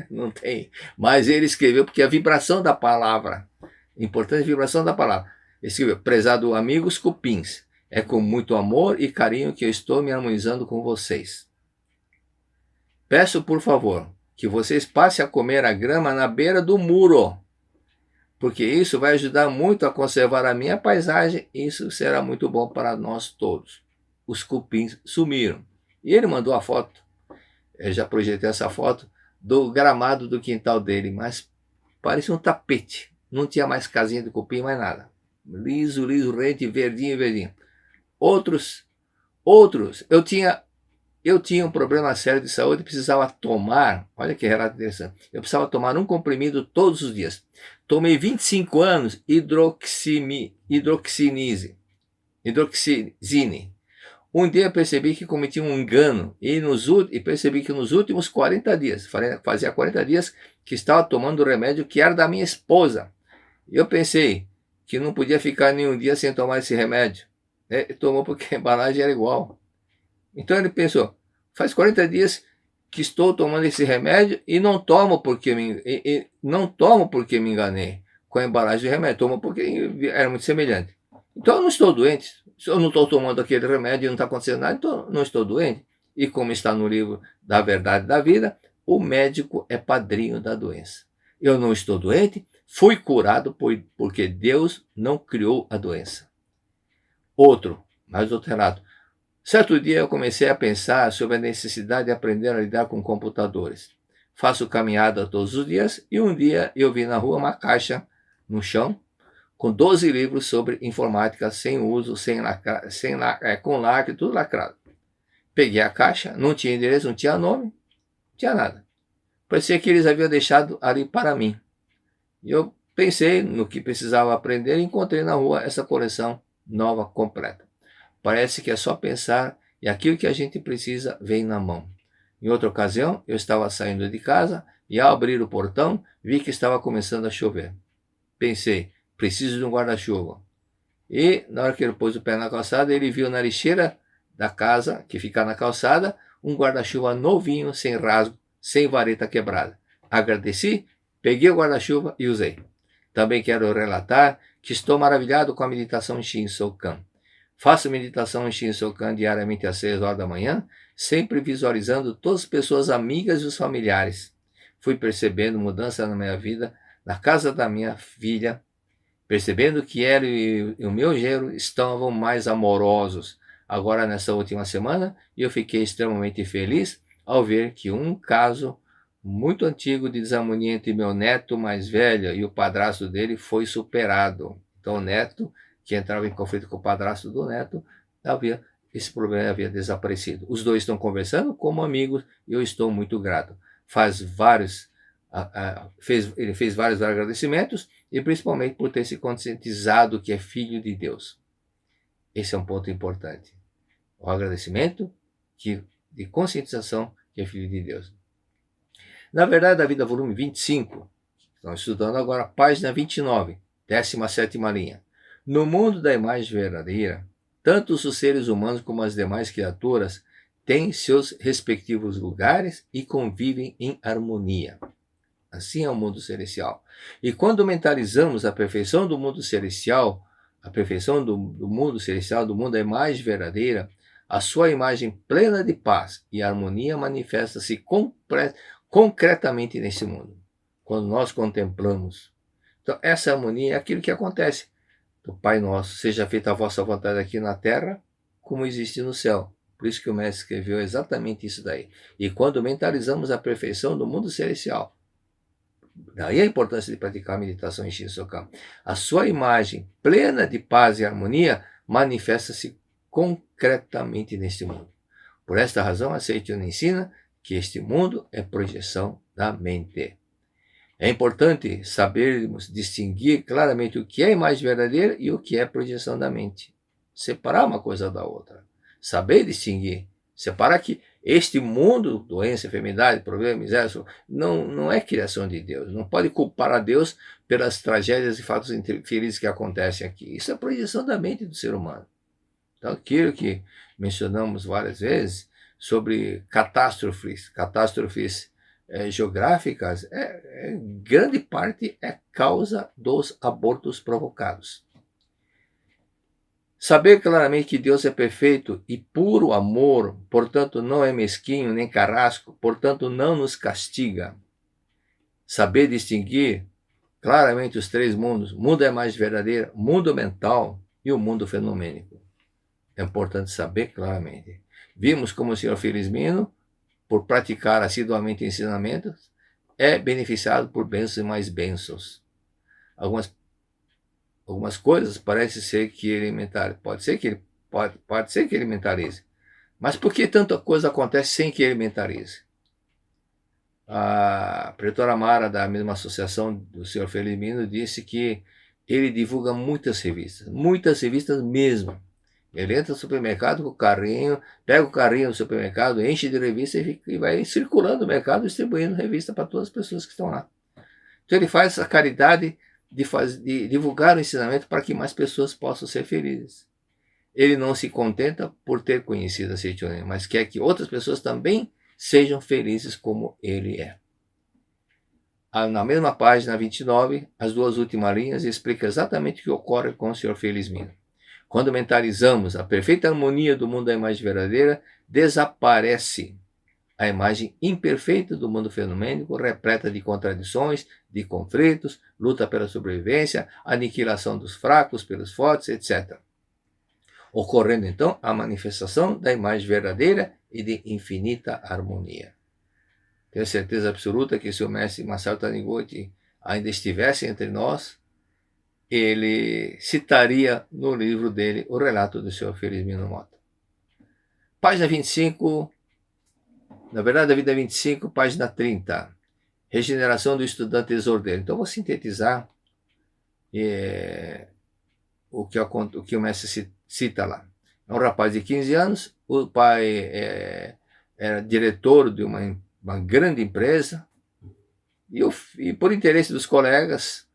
não tem, mas ele escreveu porque a vibração da palavra, importante vibração da palavra, ele escreveu, prezado amigos cupins, é com muito amor e carinho que eu estou me harmonizando com vocês. Peço por favor que vocês passem a comer a grama na beira do muro, porque isso vai ajudar muito a conservar a minha paisagem e isso será muito bom para nós todos. Os cupins sumiram. E ele mandou a foto, eu já projetei essa foto, do gramado do quintal dele, mas parecia um tapete. Não tinha mais casinha de cupim, mais nada. Liso, liso, rente, verdinho, verdinho. Outros, eu tinha um problema sério de saúde e precisava tomar, olha que relato interessante, eu precisava tomar um comprimido todos os dias. Tomei 25 anos hidroxizine. Um dia eu percebi que cometi um engano e percebi que nos últimos 40 dias, fazia 40 dias que estava tomando o remédio que era da minha esposa. Eu pensei que não podia ficar nenhum dia sem tomar esse remédio. Tomou porque a embalagem era igual. Então ele pensou, faz 40 dias que estou tomando esse remédio e não tomo porque me enganei com a embalagem do remédio, tomo porque era muito semelhante. Então eu não estou doente. Se eu não estou tomando aquele remédio e não está acontecendo nada, então não estou doente. E como está no livro da Verdade da Vida, o médico é padrinho da doença. Eu não estou doente, fui curado porque Deus não criou a doença. Mais outro relato. Certo dia eu comecei a pensar sobre a necessidade de aprender a lidar com computadores. Faço caminhada todos os dias e um dia eu vi na rua uma caixa no chão com 12 livros sobre informática sem uso, com lacre, tudo lacrado. Peguei a caixa, não tinha endereço, não tinha nome, não tinha nada. Parecia que eles haviam deixado ali para mim. E eu pensei no que precisava aprender e encontrei na rua essa coleção nova, completa. Parece que é só pensar e aquilo que a gente precisa vem na mão. Em outra ocasião, eu estava saindo de casa e ao abrir o portão, vi que estava começando a chover. Pensei, preciso de um guarda-chuva. E na hora que ele pôs o pé na calçada, ele viu na lixeira da casa, que fica na calçada, um guarda-chuva novinho, sem rasgo, sem vareta quebrada. Agradeci, peguei o guarda-chuva e usei. Também quero relatar que estou maravilhado com a meditação Shinsokan. Faço meditação em Shinsokan diariamente às 6 horas da manhã, sempre visualizando todas as pessoas amigas e os familiares. Fui percebendo mudança na minha vida, na casa da minha filha, percebendo que ela e o meu genro estavam mais amorosos. Agora, nessa última semana, eu fiquei extremamente feliz ao ver que um caso muito antigo de desarmonia entre meu neto mais velho e o padrasto dele foi superado. Então o neto, que entrava em conflito com o padrasto do neto, esse problema havia desaparecido. Os dois estão conversando como amigos e eu estou muito grato. Ele fez vários agradecimentos e principalmente por ter se conscientizado que é filho de Deus. Esse é um ponto importante. O agradecimento de conscientização que é filho de Deus. Na verdade, da vida, volume 25, estamos estudando agora a página 29, 17ª linha. No mundo da imagem verdadeira, tanto os seres humanos como as demais criaturas têm seus respectivos lugares e convivem em harmonia. Assim é o mundo celestial. E quando mentalizamos a perfeição do mundo celestial, a perfeição do mundo celestial, do mundo da imagem verdadeira, a sua imagem plena de paz e harmonia manifesta-se concretamente nesse mundo. Quando nós contemplamos. Então, essa harmonia é aquilo que acontece. Do Pai Nosso, seja feita a vossa vontade aqui na terra, como existe no céu. Por isso que o Mestre escreveu exatamente isso daí. E quando mentalizamos a perfeição do mundo celestial, daí a importância de praticar a meditação em Shinsokan. A sua imagem plena de paz e harmonia manifesta-se concretamente neste mundo. Por esta razão, a Seichon ensina que este mundo é projeção da mente. É importante sabermos distinguir claramente o que é imagem verdadeira e o que é projeção da mente. Separar uma coisa da outra. Saber distinguir. Separar que este mundo, doença, enfermidade, problema, miséria, não é criação de Deus. Não pode culpar a Deus pelas tragédias e fatos infelizes que acontecem aqui. Isso é projeção da mente do ser humano. Então, aquilo que mencionamos várias vezes sobre catástrofes geográficas, grande parte é causa dos abortos provocados. Saber claramente que Deus é perfeito e puro amor, portanto não é mesquinho nem carrasco, portanto não nos castiga. Saber distinguir claramente os três mundos, mundo é mais verdadeiro, mundo mental e o mundo fenomênico. É importante saber claramente. Vimos como o Sr. Felizmino, por praticar assiduamente ensinamentos, é beneficiado por bênçãos e mais bênçãos. Algumas coisas parece ser que ele mentalize. Pode ser que ele mentalize. Mas por que tanta coisa acontece sem que ele mentalize? A Pretora Mara, da mesma associação do Sr. Felizmino, disse que ele divulga muitas revistas mesmo. Ele entra no supermercado com o carrinho, pega o carrinho do supermercado, enche de revista e vai circulando o mercado, distribuindo revista para todas as pessoas que estão lá. Então ele faz essa caridade de divulgar o ensinamento para que mais pessoas possam ser felizes. Ele não se contenta por ter conhecido a Seichonen, mas quer que outras pessoas também sejam felizes como ele é. Na mesma página 29, as duas últimas linhas explicam exatamente o que ocorre com o Sr. Felizmino. Quando mentalizamos a perfeita harmonia do mundo da imagem verdadeira, desaparece a imagem imperfeita do mundo fenomênico, repleta de contradições, de conflitos, luta pela sobrevivência, aniquilação dos fracos pelos fortes, etc. Ocorrendo então a manifestação da imagem verdadeira e de infinita harmonia. Tenho certeza absoluta que se o mestre Masaru Taniguchi ainda estivesse entre nós, ele citaria no livro dele o relato do Sr. Felizmino Mota. Página 25, na verdade a vida 25, página 30. Regeneração do estudante desordeiro. Então vou sintetizar o que o mestre cita lá. É um rapaz de 15 anos, o pai era diretor de uma grande empresa, e por interesse dos colegas,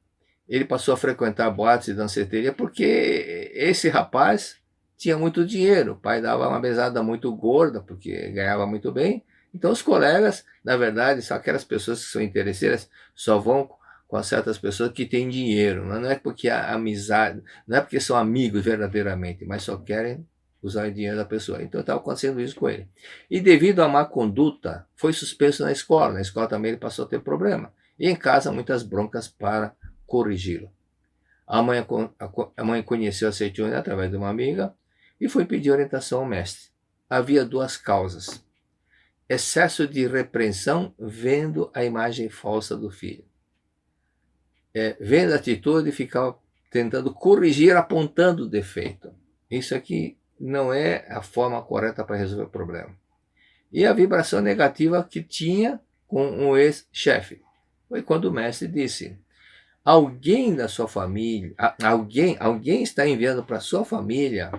ele passou a frequentar boates e danceteria porque esse rapaz tinha muito dinheiro. O pai dava uma mesada muito gorda porque ganhava muito bem. Então os colegas, na verdade, são aquelas pessoas que são interesseiras, só vão com certas pessoas que têm dinheiro. Não é porque há amizade, não é porque são amigos verdadeiramente, mas só querem usar o dinheiro da pessoa. Então estava acontecendo isso com ele. E devido à má conduta, foi suspenso na escola. Na escola também ele passou a ter problema. E em casa muitas broncas para corrigi-lo. A mãe conheceu a Seichonen através de uma amiga e foi pedir orientação ao mestre. Havia duas causas. excesso de repreensão vendo a imagem falsa do filho. Vendo a atitude, ficava tentando corrigir, apontando o defeito. Isso aqui não é a forma correta para resolver o problema. E a vibração negativa que tinha com o ex-chefe. Foi quando o mestre disse: alguém da sua família, alguém está enviando para a sua família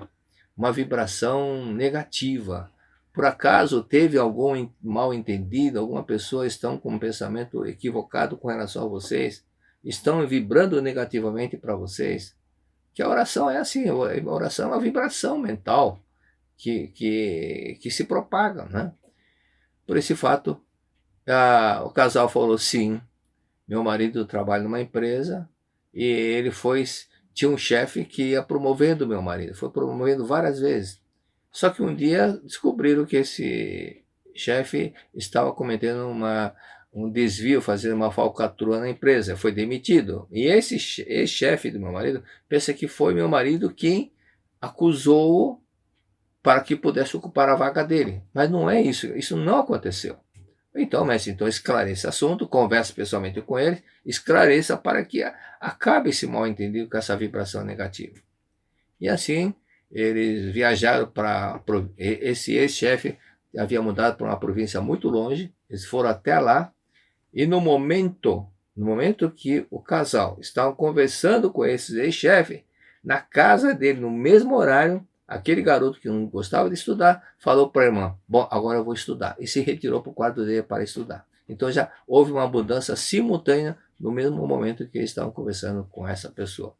uma vibração negativa. Por acaso teve algum mal entendido, alguma pessoa está com um pensamento equivocado com relação a vocês? Estão vibrando negativamente para vocês? Que a oração é assim, a oração é uma vibração mental que se propaga, né? Por esse fato, o casal falou: sim, meu marido trabalha numa empresa e ele tinha um chefe que ia promovendo meu marido, foi promovendo várias vezes. Só que um dia descobriram que esse chefe estava cometendo um desvio, fazendo uma falcatrua na empresa, foi demitido. E esse chefe do meu marido pensa que foi meu marido quem acusou-o para que pudesse ocupar a vaga dele. Mas não é isso, isso não aconteceu. Então, mestre, esclareça o assunto, converse pessoalmente com ele, esclareça para que acabe esse mal-entendido com essa vibração negativa. E assim, eles viajaram para... Esse ex-chefe havia mudado para uma província muito longe, eles foram até lá, e no momento que o casal estava conversando com esse ex-chefe, na casa dele, no mesmo horário, aquele garoto que não gostava de estudar falou para a irmã: bom, agora eu vou estudar. E se retirou para o quarto dele para estudar. Então já houve uma mudança simultânea no mesmo momento que eles estavam conversando com essa pessoa.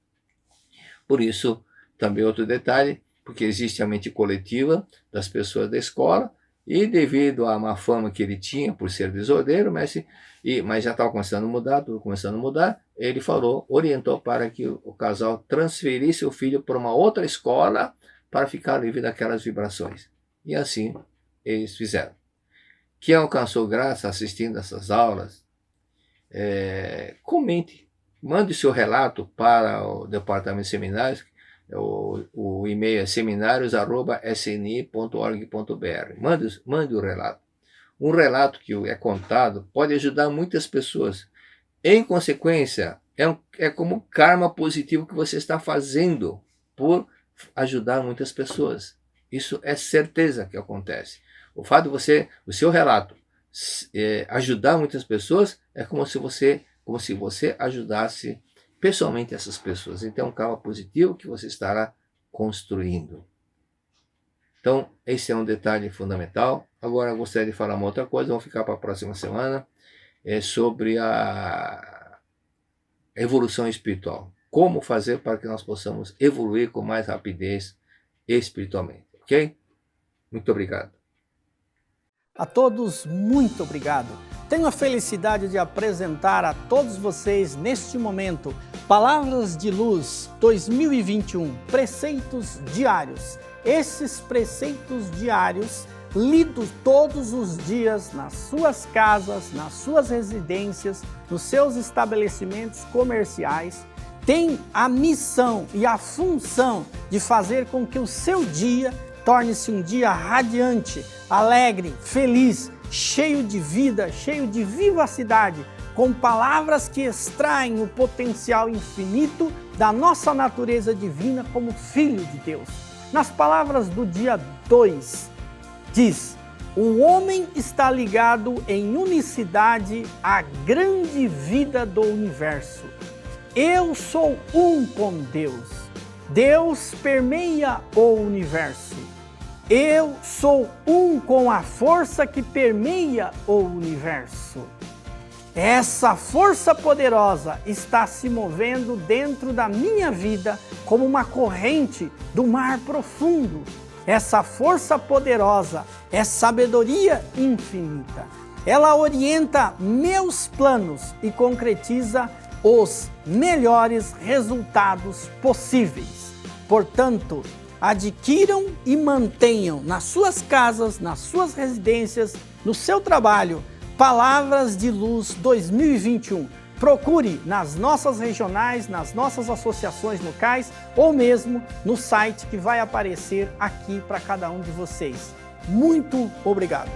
Por isso, também outro detalhe, porque existe a mente coletiva das pessoas da escola, e devido à má fama que ele tinha por ser desordeiro, mas já estava começando a mudar, tudo começando a mudar, ele orientou para que o casal transferisse o filho para uma outra escola para ficar livre daquelas vibrações. E assim eles fizeram. Quem alcançou graça assistindo essas aulas, comente, mande seu relato para o departamento de seminários. O e-mail é seminários@sni.org.br. Mande o relato. Um relato que é contado pode ajudar muitas pessoas. Em consequência, é como karma positivo que você está fazendo por ajudar muitas pessoas. Isso é certeza que acontece. O fato de o seu relato ajudar muitas pessoas é como se você ajudasse pessoalmente essas pessoas. Então é um karma positivo que você estará construindo. Então esse é um detalhe fundamental. Agora eu gostaria de falar uma outra coisa, vamos ficar para a próxima semana, sobre a evolução espiritual. Como fazer para que nós possamos evoluir com mais rapidez espiritualmente, ok? Muito obrigado. A todos, muito obrigado. Tenho a felicidade de apresentar a todos vocês, neste momento, Palavras de Luz 2021, Preceitos Diários. Esses preceitos diários, lidos todos os dias nas suas casas, nas suas residências, nos seus estabelecimentos comerciais, tem a missão e a função de fazer com que o seu dia torne-se um dia radiante, alegre, feliz, cheio de vida, cheio de vivacidade, com palavras que extraem o potencial infinito da nossa natureza divina como filho de Deus. Nas palavras do dia 2, diz: o homem está ligado em unicidade à grande vida do universo. Eu sou um com Deus. Deus permeia o universo. Eu sou um com a força que permeia o universo. Essa força poderosa está se movendo dentro da minha vida como uma corrente do mar profundo. Essa força poderosa é sabedoria infinita. Ela orienta meus planos e concretiza os melhores resultados possíveis. Portanto, adquiram e mantenham nas suas casas, nas suas residências, no seu trabalho, Palavras de Luz 2021. Procure nas nossas regionais, nas nossas associações locais ou mesmo no site que vai aparecer aqui para cada um de vocês. Muito obrigado!